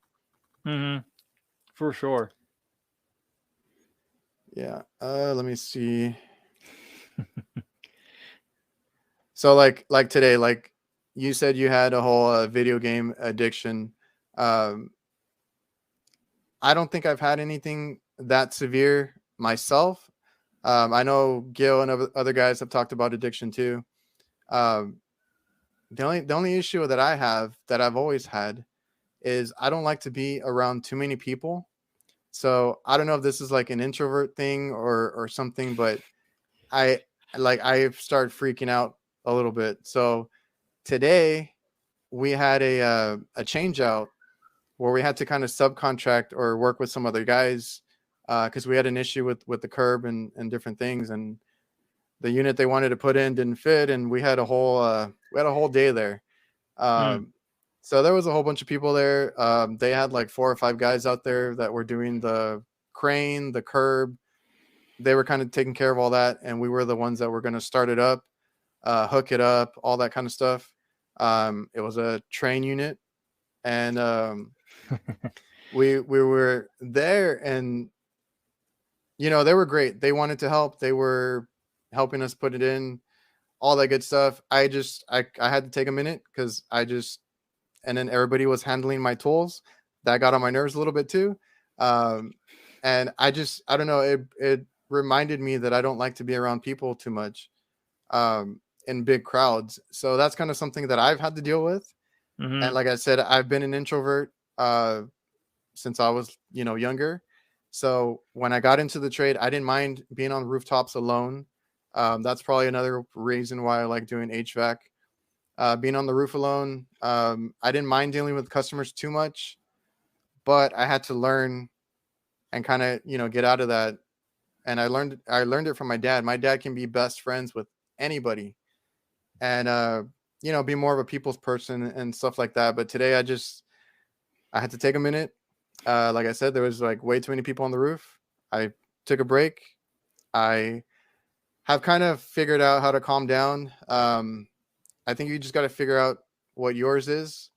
For sure. Yeah. Let me see. So like today, like you said, you had a whole video game addiction. I don't think I've had anything that severe myself. I know Gil and other guys have talked about addiction too. The only issue that I have, that I've always had, is I don't like to be around too many people. So I don't know if this is like an introvert thing or something, but I started freaking out a little bit. So today we had a change out where we had to kind of subcontract or work with some other guys because we had an issue with the curb and different things, and the unit they wanted to put in didn't fit, and we had a whole day there. So there was a whole bunch of people there. They had like 4 or 5 guys out there that were doing the crane, the curb. They were kind of taking care of all that, and we were the ones that were going to start it up, hook it up, all that kind of stuff. It was a train unit, and we were there, and they were great. They wanted to help. They were helping us put it in, all that good stuff. I had to take a minute because and then everybody was handling my tools. That got on my nerves a little bit too. And I don't know. It reminded me that I don't like to be around people too much, in big crowds. So that's kind of something that I've had to deal with. And like I said, I've been an introvert, since I was, younger. So when I got into the trade, I didn't mind being on rooftops alone. That's probably another reason why I like doing HVAC. Being on the roof alone, I didn't mind dealing with customers too much, but I had to learn and kind of, get out of that. And I learned it from my dad. My dad can be best friends with anybody, and be more of a people's person and stuff like that. But today I had to take a minute. Like I said, there was like way too many people on the roof. I took a break. I have kind of figured out how to calm down. I think you just got to figure out what yours is.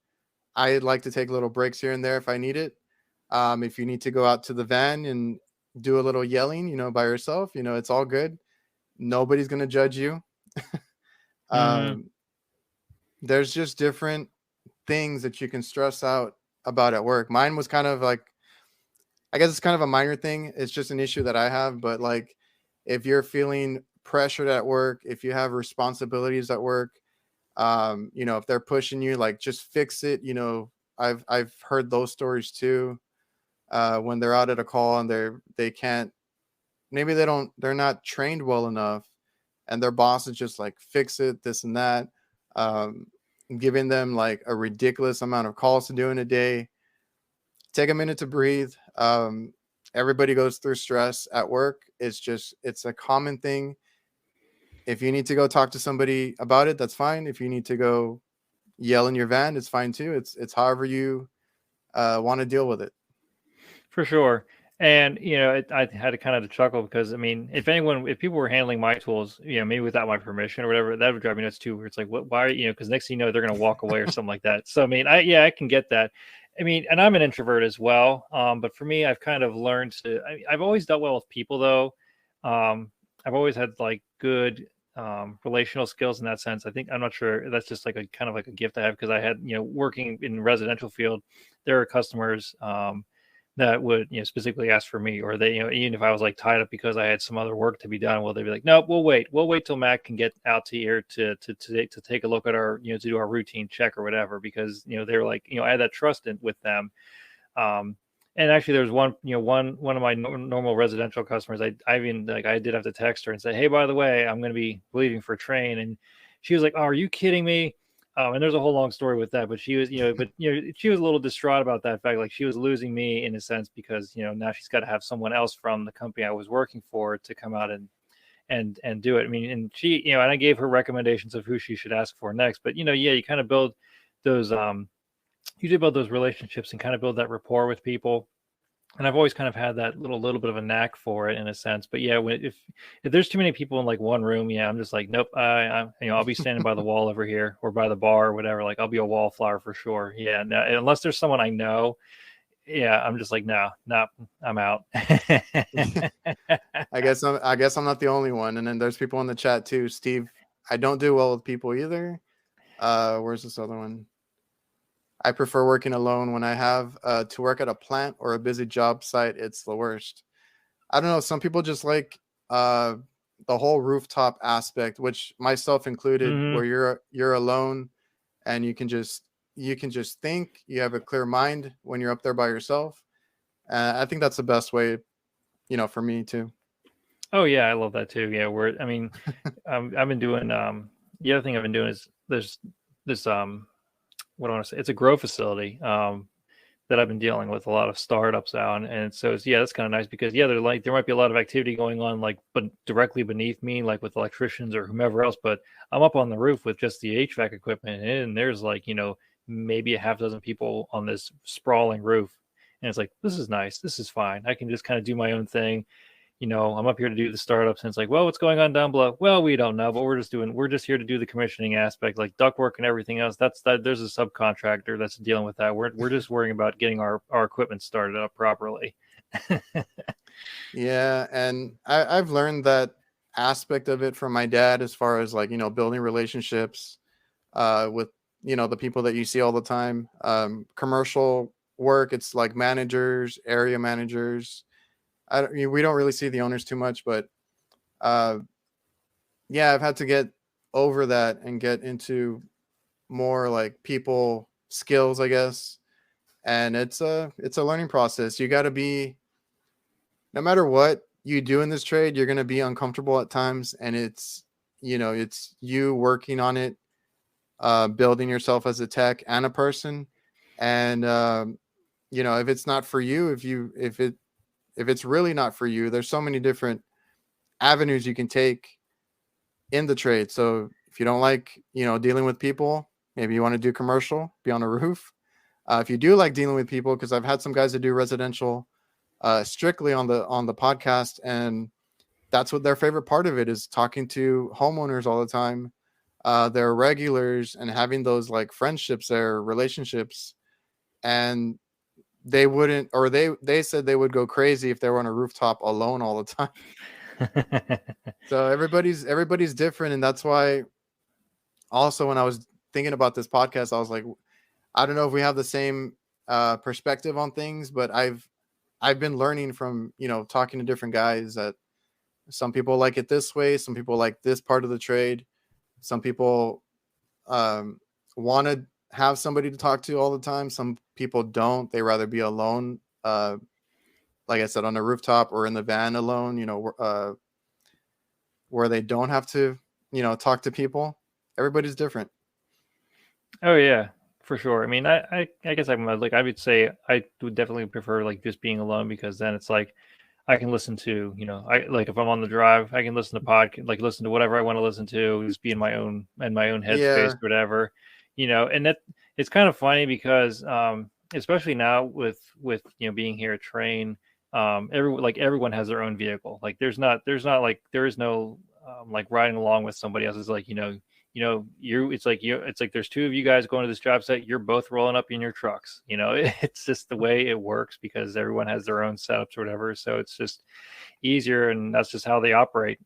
I like to take little breaks here and there if I need it. If you need to go out to the van and do a little yelling, by yourself, it's all good. Nobody's going to judge you. Mm-hmm. There's just different things that you can stress out about at work. Mine was kind of like, I guess it's kind of a minor thing. It's just an issue that I have. But like, if you're feeling pressured at work, if you have responsibilities at work, if they're pushing you, like just fix it. I've heard those stories too. When they're out at a call and they can't, maybe they're not trained well enough, and their boss is just like, fix it, this and that. Um, Giving them like a ridiculous amount of calls to do in a day. Take a minute to breathe. Everybody goes through stress at work. It's a common thing. If you need to go talk to somebody about it, that's fine. If you need to go yell in your van, it's fine too. It's however you want to deal with it. For sure. And I had to kind of chuckle because I mean, if people were handling my tools, maybe without my permission or whatever, that would drive me nuts too. Where it's like, what? Why? Because next thing you know, they're going to walk away or something like that. So I mean, I can get that. I mean, and I'm an introvert as well. But for me, I've kind of learned to. I've always dealt well with people though. I've always had like good relational skills in that sense. I'm not sure that's just like a kind of like a gift I have because I had working in residential field, there are customers. That would specifically ask for me, or they even if I was like tied up because I had some other work to be done, well they'd be like, nope, we'll wait till Matt can get out to here to take a look at our to do our routine check or whatever, because they're like I had that trust with them. And actually there was one of my normal residential customers, I even like I did have to text her and say, hey, by the way, I'm going to be leaving for a train, and she was like, oh, are you kidding me? And there's a whole long story with that, but she was, she was a little distraught about that fact. Like she was losing me in a sense because, now she's got to have someone else from the company I was working for to come out and do it. I mean, and she, and I gave her recommendations of who she should ask for next, but you kind of build those, you do build those relationships and kind of build that rapport with people. And I've always kind of had that little bit of a knack for it in a sense. But yeah, if there's too many people in like one room, I'm just like, nope. I'll be standing by the wall over here or by the bar or whatever. Like I'll be a wallflower for sure. Yeah, no, unless there's someone I know. Yeah, I'm just like, no, I'm out. I guess I'm not the only one. And then there's people in the chat too. Steve, I don't do well with people either. Where's this other one? I prefer working alone. When I have to work at a plant or a busy job site, it's the worst. I don't know. Some people just like the whole rooftop aspect, which myself included, Mm-hmm. where you're alone and you can just think. You have a clear mind when you're up there by yourself. I think that's the best way, for me too. Oh yeah, I love that too. Yeah, I mean, I've been doing the other thing I've been doing is there's this what do I want to say? It's a grow facility that I've been dealing with a lot of startups out, and so that's kind of nice because there might be a lot of activity going on but directly beneath me, like with electricians or whomever else. But I'm up on the roof with just the HVAC equipment, and there's maybe a half dozen people on this sprawling roof, and it's like, this is nice, this is fine. I can just kind of do my own thing. I'm up here to do the startups, and it's like, well, what's going on down below? Well, we don't know, but we're just here to do the commissioning aspect, like ductwork and everything else. There's a subcontractor that's dealing with that. We're just worrying about getting our equipment started up properly. Yeah, and I've learned that aspect of it from my dad, as far as like building relationships with the people that you see all the time. Commercial work, it's like managers, area managers. We don't really see the owners too much, but I've had to get over that and get into more like people skills, I guess. And it's a learning process. You got to be no matter what you do in this trade, you're going to be uncomfortable at times, and it's you working on it, building yourself as a tech and a person. And if it's not for you, if it's really not for you, there's so many different avenues you can take in the trade. So if you don't like dealing with people, maybe you want to do commercial, be on a roof. If you do like dealing with people, because I've had some guys that do residential strictly on the podcast, and that's what their favorite part of it is, talking to homeowners all the time, their regulars, and having those like friendships there, relationships. And they wouldn't, or they said they would go crazy if they were on a rooftop alone all the time. So everybody's different, and that's why also when I was thinking about this podcast, I was like, I don't know if we have the same perspective on things, but I've been learning from talking to different guys that some people like it this way, some people like this part of the trade, some people want to have somebody to talk to all the time, some people don't, they rather be alone, like I said, on a rooftop or in the van alone, where they don't have to talk to people. Everybody's different. Oh yeah, for sure. I mean, I guess I would say I would definitely prefer like just being alone, because then it's like I can listen to, I like if I'm on the drive, I can listen to listen to whatever I want to listen to, just be in my own headspace, whatever, and that it's kind of funny because especially now with being here at Train, everyone has their own vehicle. Like there is no like riding along with somebody else. It's like it's like there's two of you guys going to this job site, you're both rolling up in your trucks. It's just the way it works because everyone has their own setups or whatever, so it's just easier, and that's just how they operate.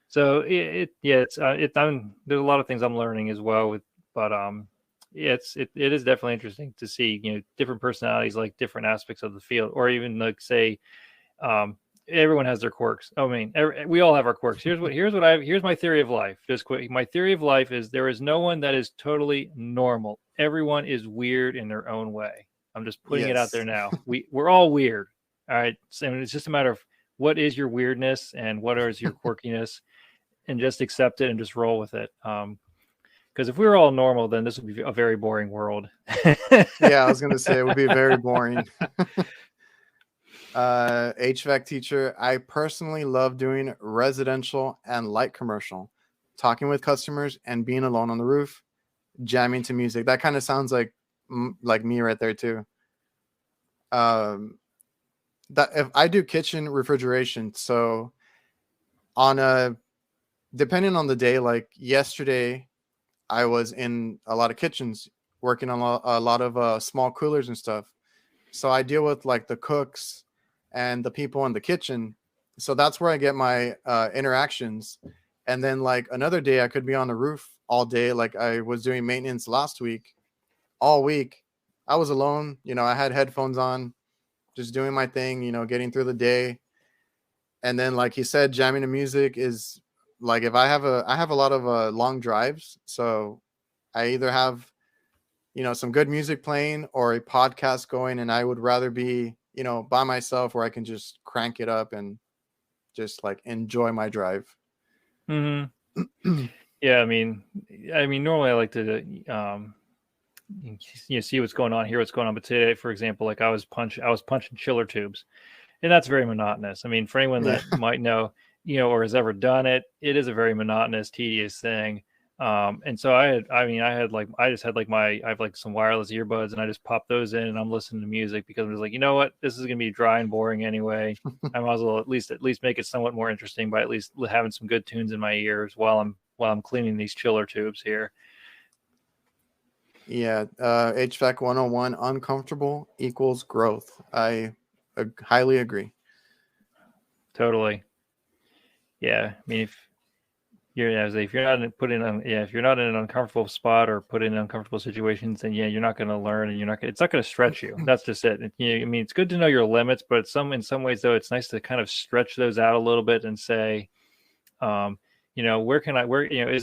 So there's a lot of things I'm learning as well but it is definitely interesting to see different personalities, like different aspects of the field, or even like say everyone has their quirks. I mean, we all have our quirks. Here's my theory of life. Just quick, my theory of life is there is no one that is totally normal. Everyone is weird in their own way. I'm just putting it out there now. We're all weird. All right. So it's just a matter of what is your weirdness and what is your quirkiness, and just accept it and just roll with it. Because if we were all normal, then this would be a very boring world. Yeah, I was going to say it would be very boring. HVAC teacher, I personally love doing residential and light commercial, talking with customers and being alone on the roof, jamming to music. That kind of sounds like me right there too. That if I do kitchen refrigeration, so depending on the day, like yesterday, I was in a lot of kitchens working on a lot of small coolers and stuff. So I deal with like the cooks and the people in the kitchen. So that's where I get my interactions. And then like another day I could be on the roof all day. Like I was doing maintenance last week, all week. I was alone. I had headphones on, just doing my thing, getting through the day. And then like he said, jamming to music is like, if I have a lot of long drives. So I either have some good music playing or a podcast going, and I would rather be by myself where I can just crank it up and just like enjoy my drive. Mm-hmm. Yeah, I mean normally I like to see what's going on, hear what's going on, but today, for example, like I was punching chiller tubes, and that's very monotonous. I mean, for anyone that might know or has ever done it, it is a very monotonous, tedious thing. And so I have like some wireless earbuds, and I just pop those in and I'm listening to music, because I was like, you know what, this is going to be dry and boring anyway. I might as well at least make it somewhat more interesting by at least having some good tunes in my ears while I'm cleaning these chiller tubes here. Yeah. HVAC 101, uncomfortable equals growth. I highly agree. Totally. Yeah. I mean, if you're not in an uncomfortable spot or put in uncomfortable situations, then you're not going to learn, and it's not going to stretch you. That's just it. I mean, it's good to know your limits, but in some ways though, it's nice to kind of stretch those out a little bit and say, is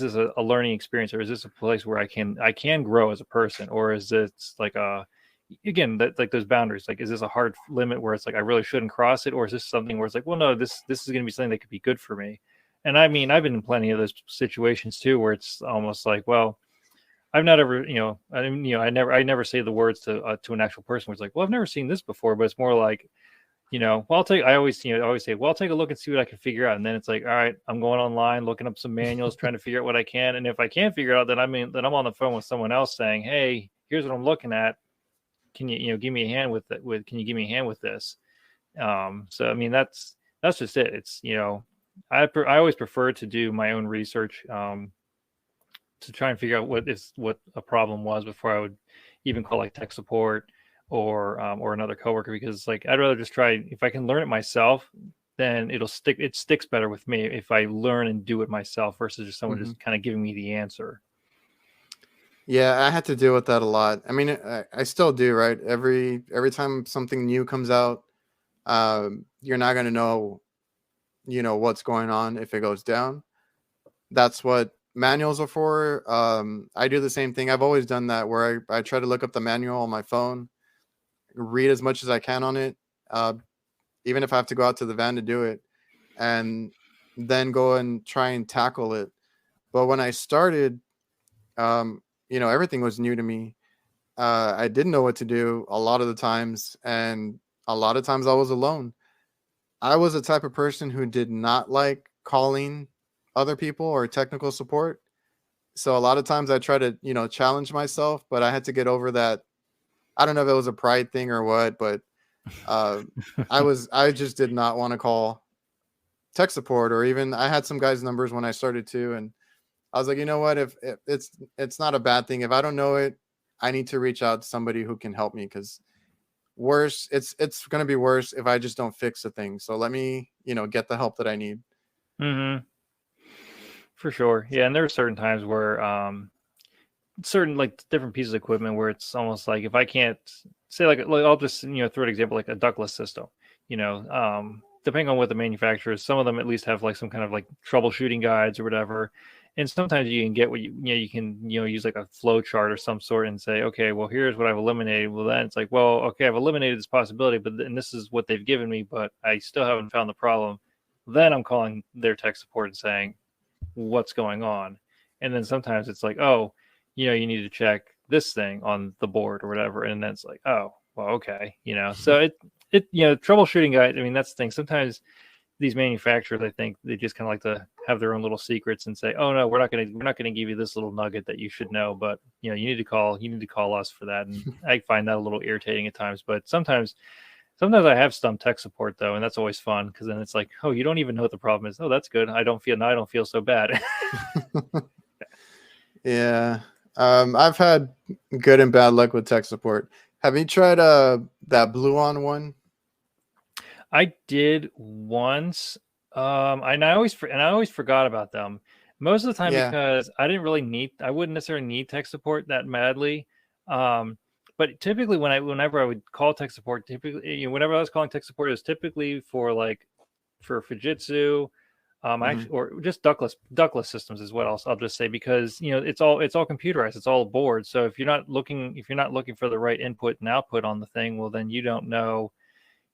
this a learning experience, or is this a place where I can grow as a person, or is this like again, that like those boundaries, like, is this a hard limit where it's like I really shouldn't cross it, or is this something where it's like, well, no, this is going to be something that could be good for me. And I mean, I've been in plenty of those situations too, where it's almost like, well, I've not ever, I never say the words to an actual person where it's like, well, I've never seen this before, but it's more like, well, I always, always say, well, I'll take a look and see what I can figure out. And then it's like, all right, I'm going online, looking up some manuals, trying to figure out what I can. And if I can't figure it out, then then I'm on the phone with someone else saying, hey, here's what I'm looking at. Can you, give me a hand with it? Can you give me a hand with this? So, I mean, that's just it. It's, I always prefer to do my own research, to try and figure out what a problem was before I would even call like tech support or another coworker, because like I'd rather just try, if I can learn it myself, then it sticks better with me if I learn and do it myself versus just someone just kind of giving me the answer. Yeah, I had to deal with that a lot. I mean, I still do, right? Every time something new comes out, you're not going to know, what's going on if it goes down. That's what manuals are for. I do the same thing. I've always done that, where I try to look up the manual on my phone, read as much as I can on it, even if I have to go out to the van to do it, and then go and try and tackle it. But when I started, everything was new to me. I didn't know what to do a lot of the times, and a lot of times I was alone. I was the type of person who did not like calling other people or technical support. So a lot of times I try to, challenge myself, but I had to get over that. I don't know if it was a pride thing or what, but I just did not want to call tech support, or even I had some guys' numbers when I started to, and I was like, you know what, if it's not a bad thing. If I don't know it, I need to reach out to somebody who can help me, because worse, it's going to be worse if I just don't fix the thing. So let me, get the help that I need. Mm-hmm. For sure. Yeah. And there are certain times where, certain like different pieces of equipment where it's almost like if I can't say like I'll just, throw an example, like a ductless system, depending on what the manufacturer is, some of them at least have like some kind of like troubleshooting guides or whatever. And sometimes you can get what you can, use like a flow chart or some sort and say, okay, well, here's what I've eliminated. Well, then it's like, well, okay, I've eliminated this possibility, but then this is what they've given me, but I still haven't found the problem. Then I'm calling their tech support and saying, what's going on? And then sometimes it's like, oh, you need to check this thing on the board or whatever. And then it's like, oh, well, okay. So troubleshooting guide. I mean, that's the thing. Sometimes these manufacturers, I think they just kind of like to have their own little secrets and say, oh no, we're not going to give you this little nugget that you should know, but you need to call us for that. And I find that a little irritating at times, but sometimes I have some tech support though, and that's always fun, because then it's like, oh, you don't even know what the problem is. Oh, that's good. I don't feel so bad. Yeah. I've had good and bad luck with tech support. Have you tried that Blue On one? I did once. And I always forgot about them most of the time, because I wouldn't necessarily need tech support that madly. But typically whenever I would call tech support, whenever I was calling tech support, it was typically for Fujitsu, actually, or just ductless systems is what I'll just say, because it's all computerized, it's all board. So if you're not looking for the right input and output on the thing, well, then you don't know.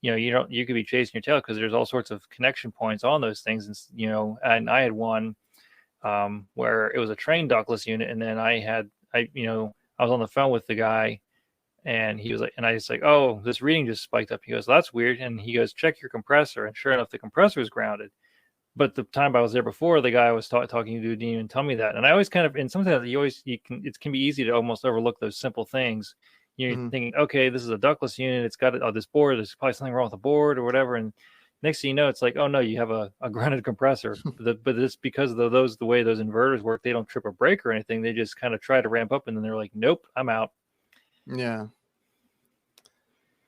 You could be chasing your tail, because there's all sorts of connection points on those things, and I had one where it was a train ductless unit, and then I was on the phone with the guy, and he was like, and I was like, oh, this reading just spiked up. He goes, that's weird. And he goes, check your compressor. And sure enough, the compressor is grounded. But the time I was there before, the guy I was talking to didn't even tell me that. And I always and sometimes it can be easy to almost overlook those simple things. You're thinking, okay, this is a ductless unit. It's got this board. There's probably something wrong with the board or whatever. And next thing you know, it's like, oh no, you have a grounded compressor. But it's because of the way those inverters work. They don't trip a break or anything. They just kind of try to ramp up, and then they're like, nope, I'm out. Yeah.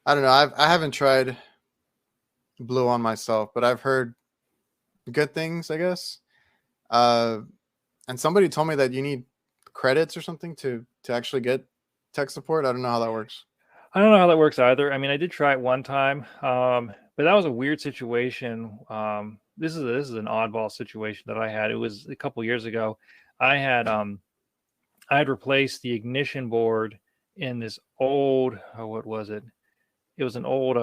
I don't know. I haven't tried Blue On myself, but I've heard good things, I guess. And somebody told me that you need credits or something to actually get tech support. I don't know how that works. I don't know how that works either. I mean, I did try it one time, but that was a weird situation. This is an oddball situation that I had. It was a couple years ago. I had replaced the ignition board in this old, what was it? It was an old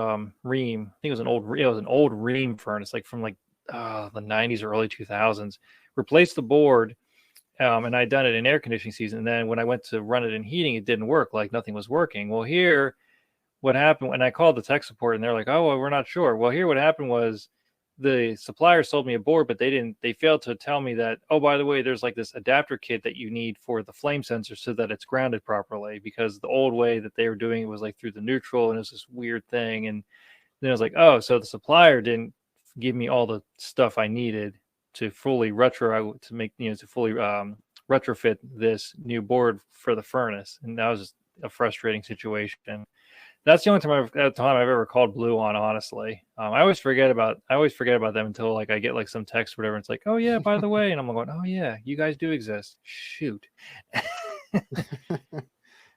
Ream. I think it was an old Ream furnace, like from like the 90s or early 2000s. Replaced the board, and I'd done it in air conditioning season. And then when I went to run it in heating, it didn't work. Like nothing was working. Well, here, what happened when I called the tech support, and they're like, "Oh, well, we're not sure." Well, here, what happened was the supplier sold me a board, but they failed to tell me that, oh, by the way, there's like this adapter kit that you need for the flame sensor so that it's grounded properly, because the old way that they were doing it was like through the neutral, and it was this weird thing. And then I was like, oh, so the supplier didn't give me all the stuff I needed to fully retrofit this new board for the furnace. And that was just a frustrating situation. That's the only time I've ever called Blue on, honestly. I always forget about them until like I get like some text or whatever. It's like, oh yeah, by the way, and I'm going, oh yeah, you guys do exist. Shoot.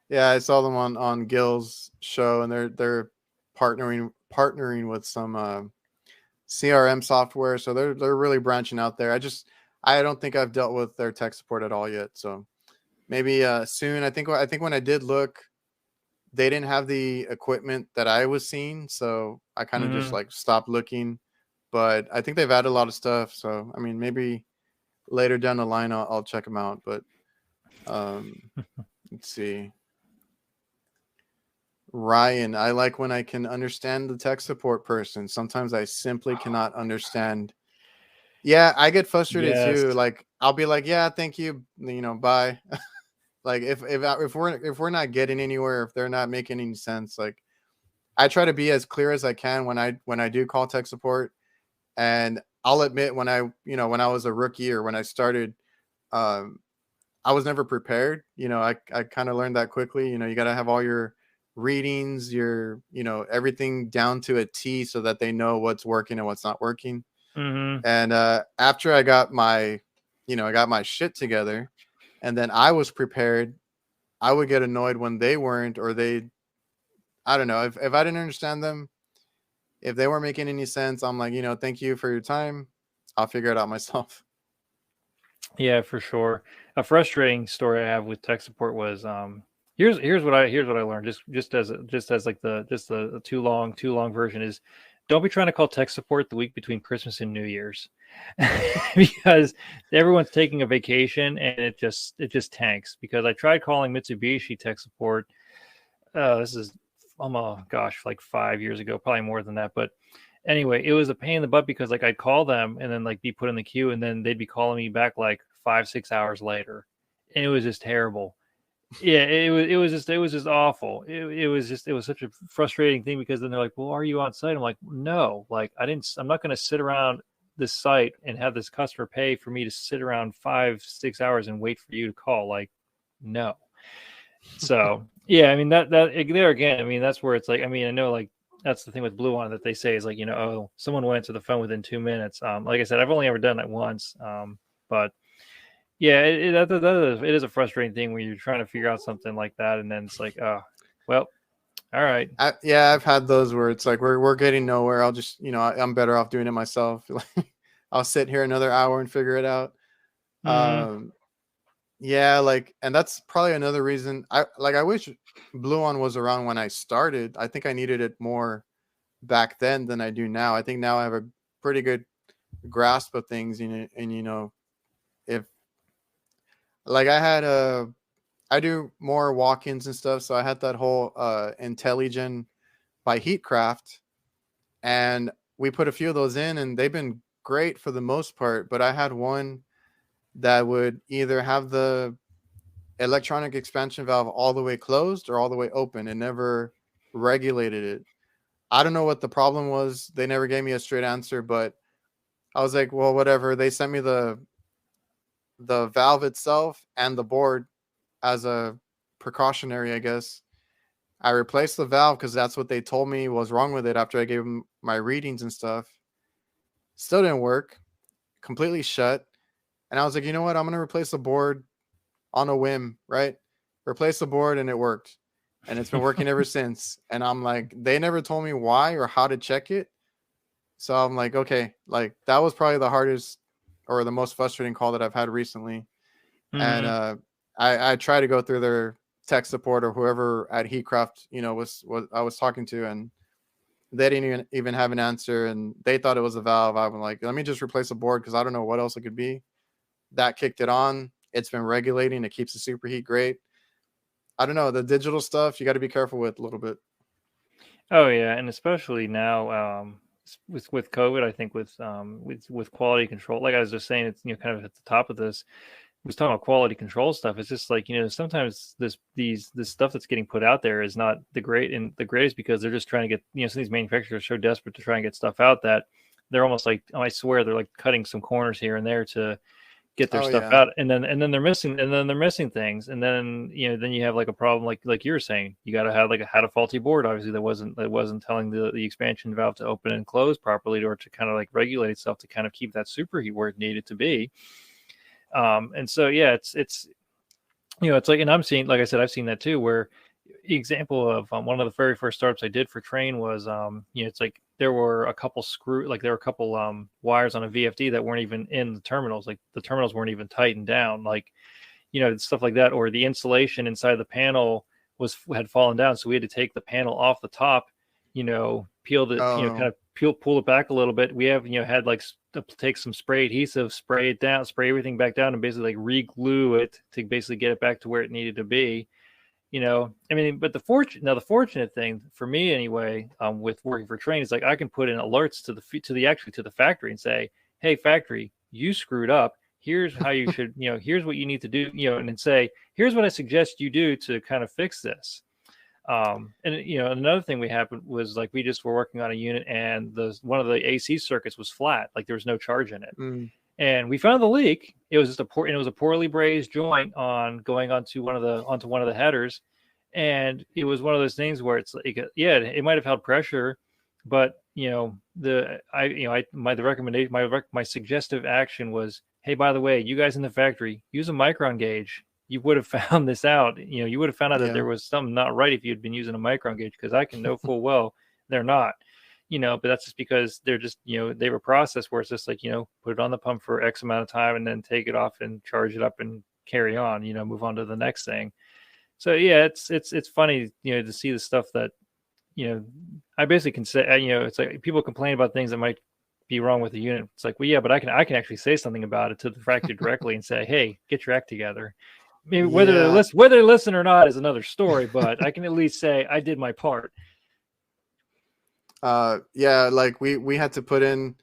Yeah, I saw them on Gil's show, and they're partnering with some CRM software, so they're really branching out there. I don't think I've dealt with their tech support at all yet, so maybe soon. I think when I did look, they didn't have the equipment that I was seeing, so I kind of just like stopped looking. But I think they've added a lot of stuff, so I mean, maybe later down the line I'll check them out. But let's see. Ryan, I like when I can understand the tech support person. Sometimes I simply cannot understand. Yeah, I get frustrated too. Like I'll be like, yeah, thank you, bye. Like if we're not getting anywhere, if they're not making any sense, like I try to be as clear as I can when I do call tech support. And I'll admit, when I was a rookie or when I started, I was never prepared. I kind of learned that quickly. You got to have all your readings, your everything down to a T, so that they know what's working and what's not working. And after I got my shit together, and then I was prepared, I would get annoyed when they weren't, or I don't know, if I didn't understand them, if they weren't making any sense, I'm like, thank you for your time, I'll figure it out myself. Yeah, for sure. A frustrating story I have with tech support was here's what I learned, just as like the too long version is, don't be trying to call tech support the week between Christmas and New Year's. Because everyone's taking a vacation and it just tanks. Because I tried calling Mitsubishi tech support, this is like 5 years ago, probably more than that, but anyway, it was a pain in the butt, because like I'd call them and then like be put in the queue, and then they'd be calling me back like 5-6 hours later, and it was just terrible. Yeah, it was just awful. It was such a frustrating thing, because then they're like, well, are you on site? I'm like, no, like I'm not going to sit around this site and have this customer pay for me to sit around 5-6 hours and wait for you to call. Like, no. So yeah, I mean that there again, I mean, that's where it's like, I mean, I know like that's the thing with Blue On that they say is like, oh, someone will answer the phone within 2 minutes. Like I said, I've only ever done that once. But yeah, it is a frustrating thing when you're trying to figure out something like that, and then it's like, oh, well, all right. I've had those where it's like we're getting nowhere. I'll just, I'm better off doing it myself. I'll sit here another hour and figure it out. Yeah, like, and that's probably another reason I wish Blue On was around when I started. I think I needed it more back then than I do now. I think now I have a pretty good grasp of things, and if like I do more walk-ins and stuff, so I had that whole IntelliGen by Heatcraft, and we put a few of those in, and they've been great for the most part. But I had one that would either have the electronic expansion valve all the way closed or all the way open, and never regulated it. I don't know what the problem was. They never gave me a straight answer, but I was like, well, whatever. They sent me the valve itself and the board as a precautionary, I guess. I replaced the valve because that's what they told me was wrong with it after I gave them my readings and stuff. Still didn't work. Completely shut. And I was like, you know what? I'm going to replace the board on a whim, right? Replace the board, and it worked. And it's been working ever since. And I'm like, they never told me why or how to check it. So I'm like, okay, like that was probably the hardest or the most frustrating call that I've had recently. And I try to go through their tech support or whoever at Heatcraft, was what I was talking to, and they didn't even have an answer, and they thought it was a valve. I was like, let me just replace a board because I don't know what else it could be. That kicked it on. It's been regulating. It keeps the superheat great. I don't know, the digital stuff you got to be careful with a little bit. Oh yeah, and especially now with COVID, I think with quality control, like I was just saying, it's kind of at the top of this. Was talking about quality control stuff. It's just like, sometimes this stuff that's getting put out there is not the greatest because they're just trying to get, some of these manufacturers are so desperate to try and get stuff out that they're almost like, I swear they're like cutting some corners here and there to get their stuff out, and then they're missing things, and then then you have like a problem like you were saying. You got to have had a faulty board, obviously that wasn't telling the expansion valve to open and close properly, or to kind of like regulate itself to kind of keep that superheat where it needed to be. And so yeah, it's it's like, and I'm seeing, like I said, I've seen that too, where example of one of the very first startups I did for Train was it's like there were a couple wires on a VFD that weren't even in the terminals, like the terminals weren't even tightened down, like stuff like that, or the insulation inside the panel had fallen down, so we had to take the panel off the top, peel the kind of pull it back a little bit. We have had like take some spray adhesive, spray it down, spray everything back down, and basically like re-glue it to basically get it back to where it needed to be. But the fortunate thing for me anyway, with working for Train, is like I can put in alerts to the factory and say, hey factory, you screwed up. Here's how you should, here's what you need to do, and then say, here's what I suggest you do to kind of fix this. And another thing we happened was, like, we just were working on a unit, and one of the AC circuits was flat, like there was no charge in it. And we found the leak. It was just it was a poorly brazed joint going onto one of the headers, and it was one of those things where it's like, yeah, it might have held pressure, but my suggestive action was, hey, by the way, you guys in the factory, use a micron gauge. You would have found this out. You would have found out that there was something not right if you'd been using a micron gauge, because I can know full well they're not. But that's just because they're just, they have a process where it's just like, put it on the pump for X amount of time and then take it off and charge it up and carry on, move on to the next thing. So yeah, it's funny, to see the stuff that, I basically can say, it's like people complain about things that might be wrong with the unit. It's like, well, yeah, but I can actually say something about it to the factory directly and say, hey, get your act together. Maybe whether they listen or not is another story, but I can at least say I did my part. Like we had to put in,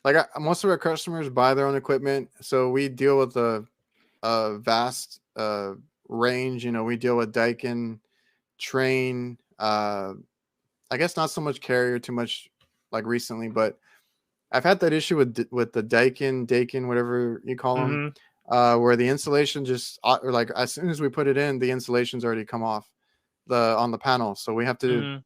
like, most of our customers buy their own equipment, so we deal with a vast range. We deal with Daikin, Train, I guess not so much Carrier too much like recently, but I've had that issue with the Daikin, whatever you call them, where the insulation just, or like as soon as we put it in, the insulation's already come off on the panel, so we have to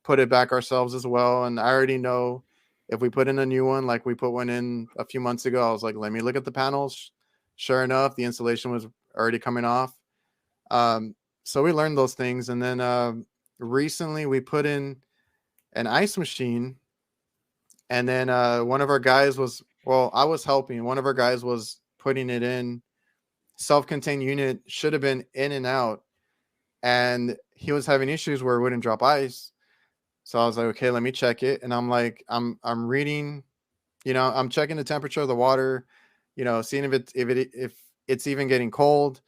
put it back ourselves as well. And I already know if we put in a new one, like we put one in a few months ago, I was like, let me look at the panels. Sure enough, the insulation was already coming off. So we learned those things. And then recently we put in an ice machine, and then one of our guys I was helping. One of our guys was putting it in. Self-contained unit, should have been in and out, and he was having issues where it wouldn't drop ice. So I was like, okay, let me check it. And I'm like, I'm reading, I'm checking the temperature of the water, seeing if it's even getting cold.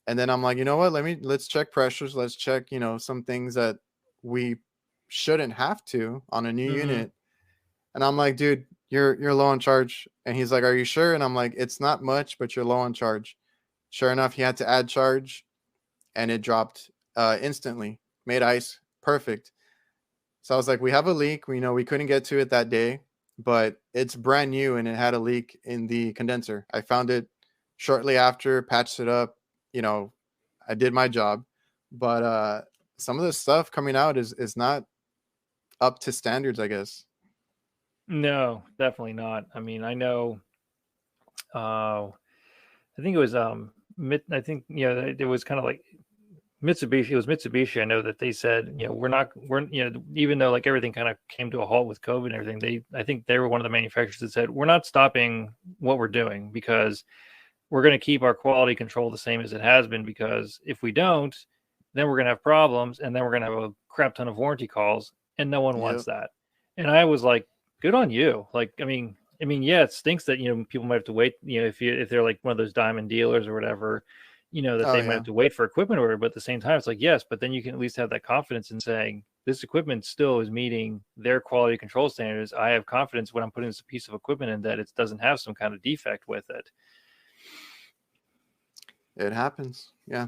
And then I'm like, you know what, let's check pressures. Let's check, some things that we shouldn't have to on a new unit. And I'm like, dude, you're low on charge. And he's like, are you sure? And I'm like, it's not much, but you're low on charge. Sure enough, he had to add charge, and it dropped instantly, made ice perfect. So I was like, we have a leak. We couldn't get to it that day, but it's brand new, and it had a leak in the condenser. I found it shortly after, patched it up. I did my job, but some of the stuff coming out is not up to standards, I guess. No, definitely not. I mean, I know, I think it was, I think, it was kind of like Mitsubishi. It was Mitsubishi. I know that they said, we're even though like everything kind of came to a halt with COVID and everything, I think they were one of the manufacturers that said, we're not stopping what we're doing, because we're going to keep our quality control the same as it has been, because if we don't, then we're going to have problems, and then we're going to have a crap ton of warranty calls, and no one wants Yep. that. And I was like, good on you. Like, yeah, it stinks that, people might have to wait, if they're like one of those diamond dealers or whatever, that Oh they might yeah. have to wait for equipment order. But at the same time, it's like, yes, but then you can at least have that confidence in saying this equipment still is meeting their quality control standards. I have confidence when I'm putting this piece of equipment in that it doesn't have some kind of defect with it. It happens. Yeah.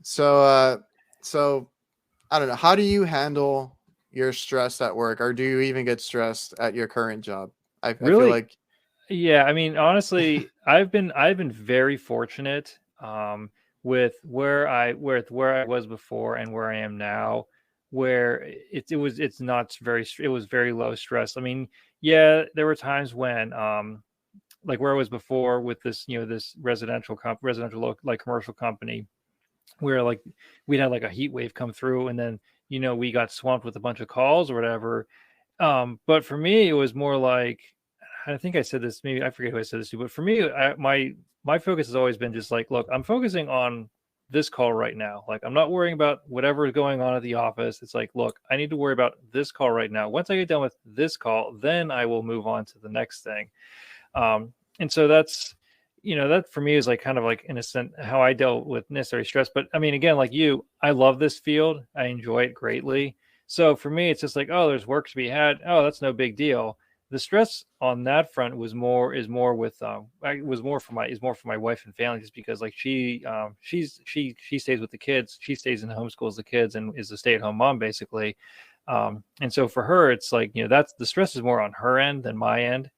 So I don't know. How do you handle your stress at work, or do you even get stressed at your current job? I feel Really? like Yeah, I mean, honestly, I've been very fortunate, with where I was before and where I am now, where it was very low stress. I mean, yeah, there were times when, like where I was before with this, this residential like commercial company, where like we'd had like a heat wave come through, and then, we got swamped with a bunch of calls or whatever. But for me, it was more like, I think I said this, maybe I forget who I said this to, but for me, my focus has always been just like, look, I'm focusing on this call right now. Like, I'm not worrying about whatever is going on at the office. It's like, look, I need to worry about this call right now. Once I get done with this call, then I will move on to the next thing. And so that's, that for me is like kind of like, in a sense, how I dealt with necessary stress. But I mean, again, like you, I love this field. I enjoy it greatly. So for me, it's just like, oh, there's work to be had. Oh, that's no big deal. The stress on that front was more is more with was more for my is more for my wife and family, just because like she stays with the kids. She stays in homeschools the kids and is a stay-at-home mom basically. And so for her, it's like, that's the stress is more on her end than my end.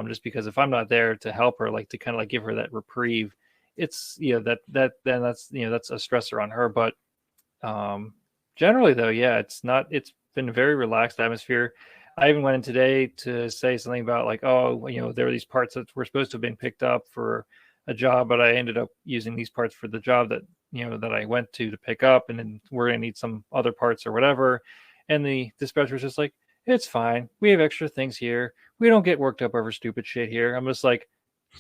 Just because if I'm not there to help her, like to kind of like give her that reprieve, it's, then that's a stressor on her. But generally though, yeah, it's been a very relaxed atmosphere. I even went in today to say something about like, oh, there were these parts that were supposed to have been picked up for a job, but I ended up using these parts for the job that, that I went to pick up, and then we're going to need some other parts or whatever. And the dispatcher was just like, it's fine. We have extra things here. We don't get worked up over stupid shit here. I'm just like,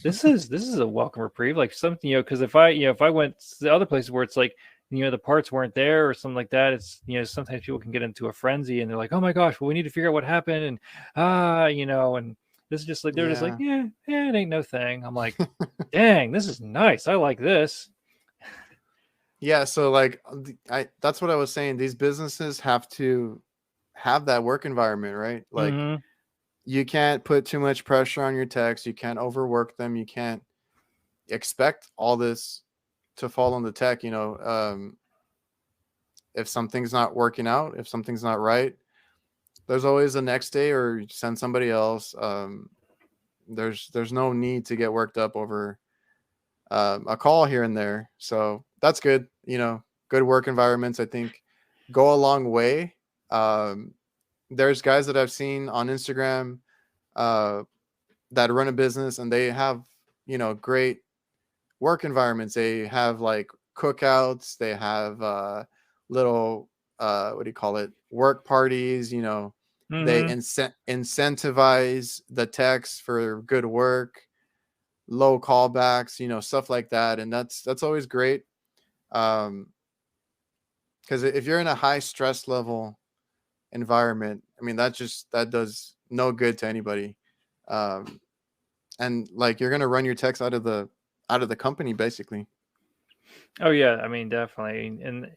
this is a welcome reprieve. Like something, because if I went to the other places where it's like, the parts weren't there or something like that, it's, sometimes people can get into a frenzy and they're like, oh my gosh, well, we need to figure out what happened. And and this is just like, they're just like, yeah. yeah, it ain't no thing. I'm like, dang, this is nice. I like this. Yeah, so like that's what I was saying. These businesses have to have that work environment, right? Like Mm-hmm. you can't put too much pressure on your techs. You can't overwork them. You can't expect all this to fall on the tech. If something's not working out, if something's not right, there's always the next day, or you send somebody else. There's no need to get worked up over a call here and there. So that's good. Good work environments, I think, go a long way. There's guys that I've seen on Instagram uh, that run a business, and they have, great work environments. They have like cookouts. They have little, what do you call it? Work parties. They Mm-hmm. incentivize the techs for good work, low callbacks, stuff like that. And that's always great. Because if you're in a high stress level environment, I mean, that does no good to anybody. Um, and like you're gonna run your techs out of the company basically. Oh yeah, I mean, definitely. And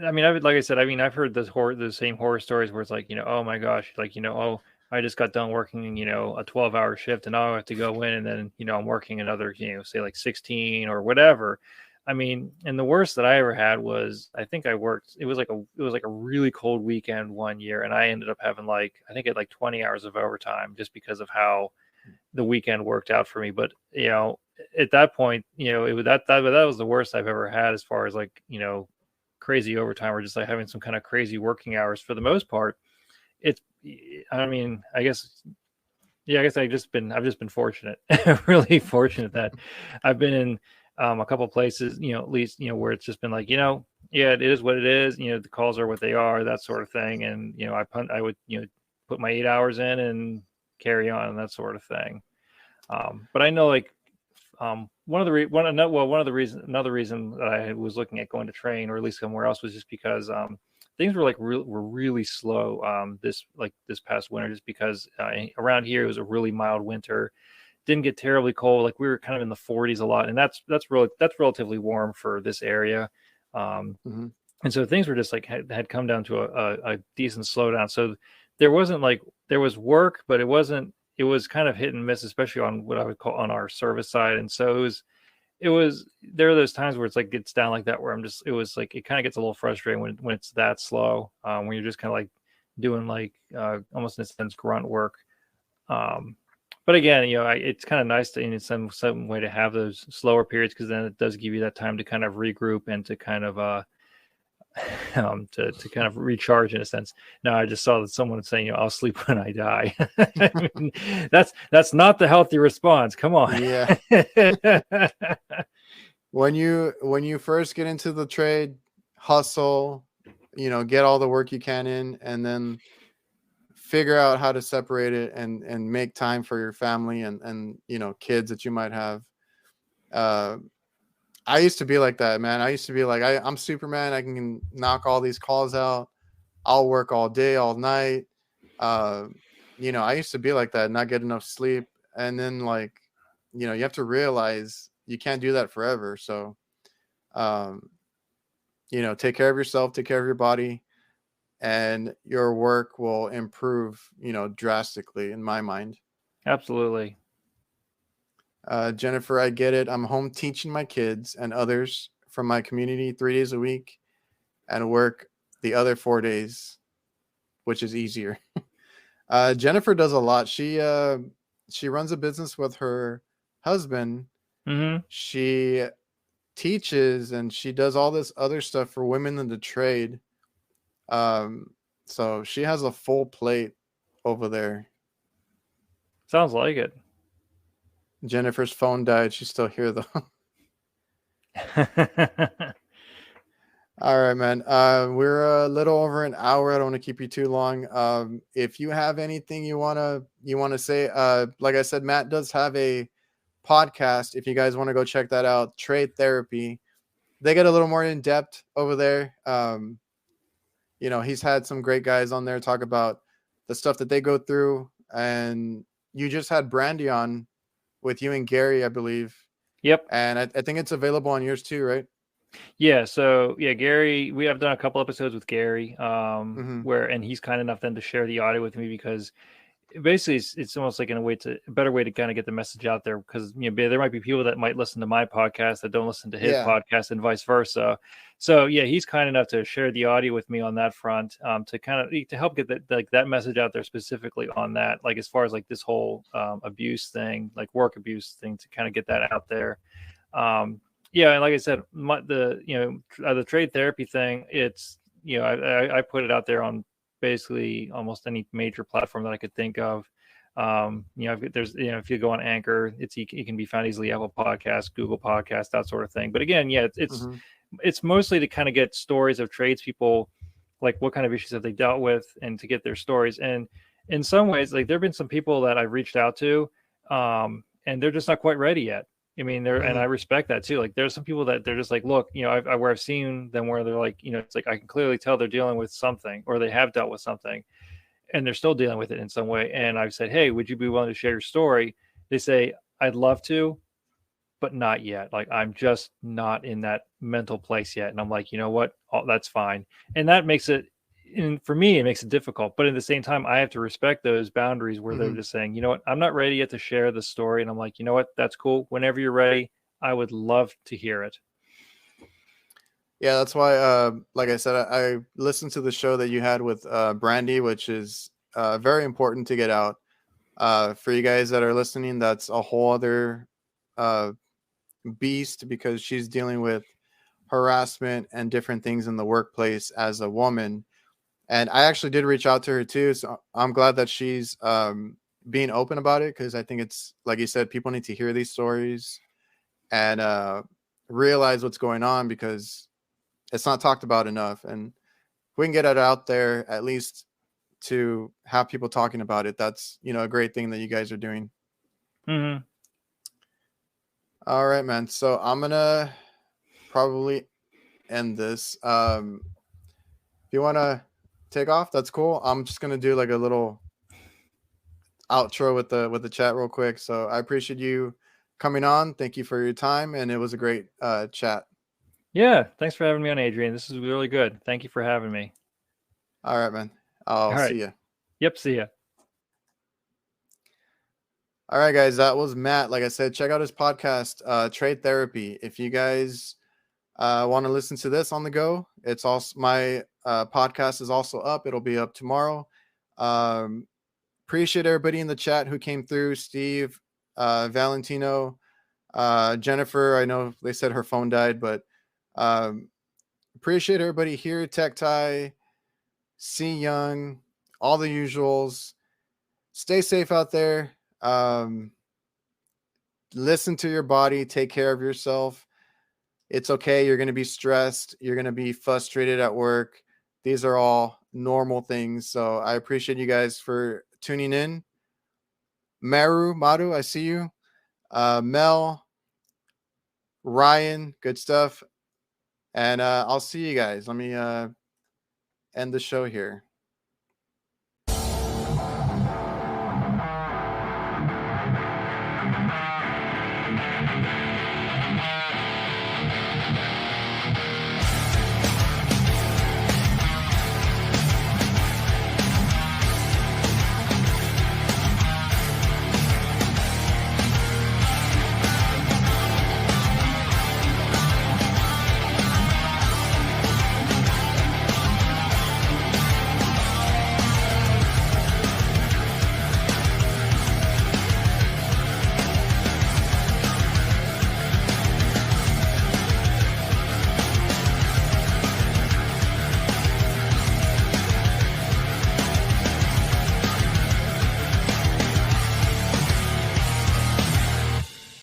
I mean, like I said, I mean, I've heard the same horror stories where it's like, oh my gosh, like, oh, I just got done working, a 12-hour shift, and now I have to go in, and then, I'm working another, say like 16 or whatever. I mean, and the worst that I ever had was, I think it was like a really cold weekend one year, and I ended up having like, I think I had like 20 hours of overtime just because of how the weekend worked out for me. But, at that point, it was that was the worst I've ever had as far as like, crazy overtime or just like having some kind of crazy working hours. For the most part, it's, I mean, I guess, yeah, I guess I've just been fortunate, really fortunate that I've been in a couple of places, at least, where it's just been like, yeah, it is what it is. The calls are what they are, that sort of thing. And, I would, put my 8 hours in and carry on and that sort of thing. But I know like another reason that I was looking at going to train or at least somewhere else was just because things were were really slow this past winter, just because around here it was a really mild winter. Didn't get terribly cold. Like we were kind of in the 40s a lot, and that's relatively warm for this area. Mm-hmm. And so things were just like had come down to a decent slowdown. So there wasn't like there was work, but it was kind of hit and miss, especially on what I would call on our service side. And so it was there are those times where it's like gets down like that where it was like it kind of gets a little frustrating when it's that slow, when you're just kind of like doing like almost in a sense grunt work. But again, it's kind of nice to in some way to have those slower periods, because then it does give you that time to kind of regroup and to kind of to kind of recharge in a sense. Now I just saw that someone saying, I'll sleep when I die. I mean, that's not the healthy response. Come on. Yeah. When you first get into the trade, hustle, get all the work you can in, and then figure out how to separate it and make time for your family and kids that you might have. I used to be like that, man. I used to be like, I'm Superman. I can knock all these calls out. I'll work all day, all night. I used to be like that, not get enough sleep. And then you have to realize you can't do that forever. So, take care of yourself, take care of your body, and your work will improve, drastically in my mind. Absolutely. Jennifer, I get it. I'm home teaching my kids and others from my community 3 days a week and work the other 4 days, which is easier. Jennifer does a lot. She runs a business with her husband. Mm-hmm. She teaches and she does all this other stuff for women in the trade. So she has a full plate over there. Sounds like it. Jennifer's phone died. She's still here though. All right, man. We're a little over an hour. I don't want to keep you too long. If you have anything you wanna say, like I said, Matt does have a podcast. If you guys want to go check that out, Trade Therapy. They get a little more in depth over there. He's had some great guys on there talk about the stuff that they go through, and you just had Brandy on with you and Gary, I believe. Yep. And I think it's available on yours too, right? Yeah. So yeah, Gary, we have done a couple episodes with Gary, Mm-hmm. and he's kind enough then to share the audio with me, because basically it's almost like a better way to kind of get the message out there, because there might be people that might listen to my podcast that don't listen to his podcast and vice versa. So yeah, he's kind enough to share the audio with me on that front, to kind of to help get that message out there specifically on that, like as far as like this whole abuse thing, like work abuse thing, to kind of get that out there. Yeah, and like I said, the trade therapy thing, it's I put it out there on basically almost any major platform that I could think of. There's if you go on Anchor, it can be found easily, Apple Podcasts, Google Podcasts, that sort of thing. But again, yeah, it's mostly to kind of get stories of tradespeople, like what kind of issues have they dealt with, and to get their stories. And in some ways, like there have been some people that I've reached out to, and they're just not quite ready yet. I mean, and I respect that too. Like there's some people that they're just like, look, where I've seen them where they're like, it's like I can clearly tell they're dealing with something, or they have dealt with something, and they're still dealing with it in some way. And I've said, hey, would you be willing to share your story? They say, I'd love to, but not yet. Like I'm just not in that mental place yet. And I'm like, you know what? That's fine. And that makes it, and for me, it makes it difficult. But at the same time, I have to respect those boundaries where they're just saying, you know what, I'm not ready yet to share the story. And I'm like, you know what, that's cool. Whenever you're ready, I would love to hear it. Yeah, that's why, like I said, I listened to the show that you had with Brandy, which is very important to get out. For you guys that are listening, that's a whole other beast, because she's dealing with harassment and different things in the workplace as a woman. And I actually did reach out to her too. So I'm glad that she's being open about it, because I think it's, like you said, people need to hear these stories and realize what's going on, because it's not talked about enough. And if we can get it out there, at least to have people talking about it, that's, a great thing that you guys are doing. Mm-hmm. All right, man. So I'm gonna probably end this. If you want to take off, that's cool. I'm just gonna do like a little outro with the chat real quick. So I appreciate you coming on. Thank you for your time, and it was a great chat. Yeah, thanks for having me on, Adrian. This is really good. Thank you for having me. All right, man. I'll All right. see you. Yep. See ya. All right, guys. That was Matt. Like I said, check out his podcast, Trade Therapy. If you guys want to listen to this on the go, it's also my podcast is also up. It'll be up tomorrow. Um, Appreciate everybody in the chat who came through. Steve, Valentino, Jennifer. I know they said her phone died, but appreciate everybody here. Tech Tie, C Young, all the usuals. Stay safe out there. Listen to your body. Take care of yourself. It's okay. You're going to be stressed. You're going to be frustrated at work. These are all normal things. So I appreciate you guys for tuning in. Maru, I see you. Mel, Ryan, good stuff. And I'll see you guys. Let me end the show here.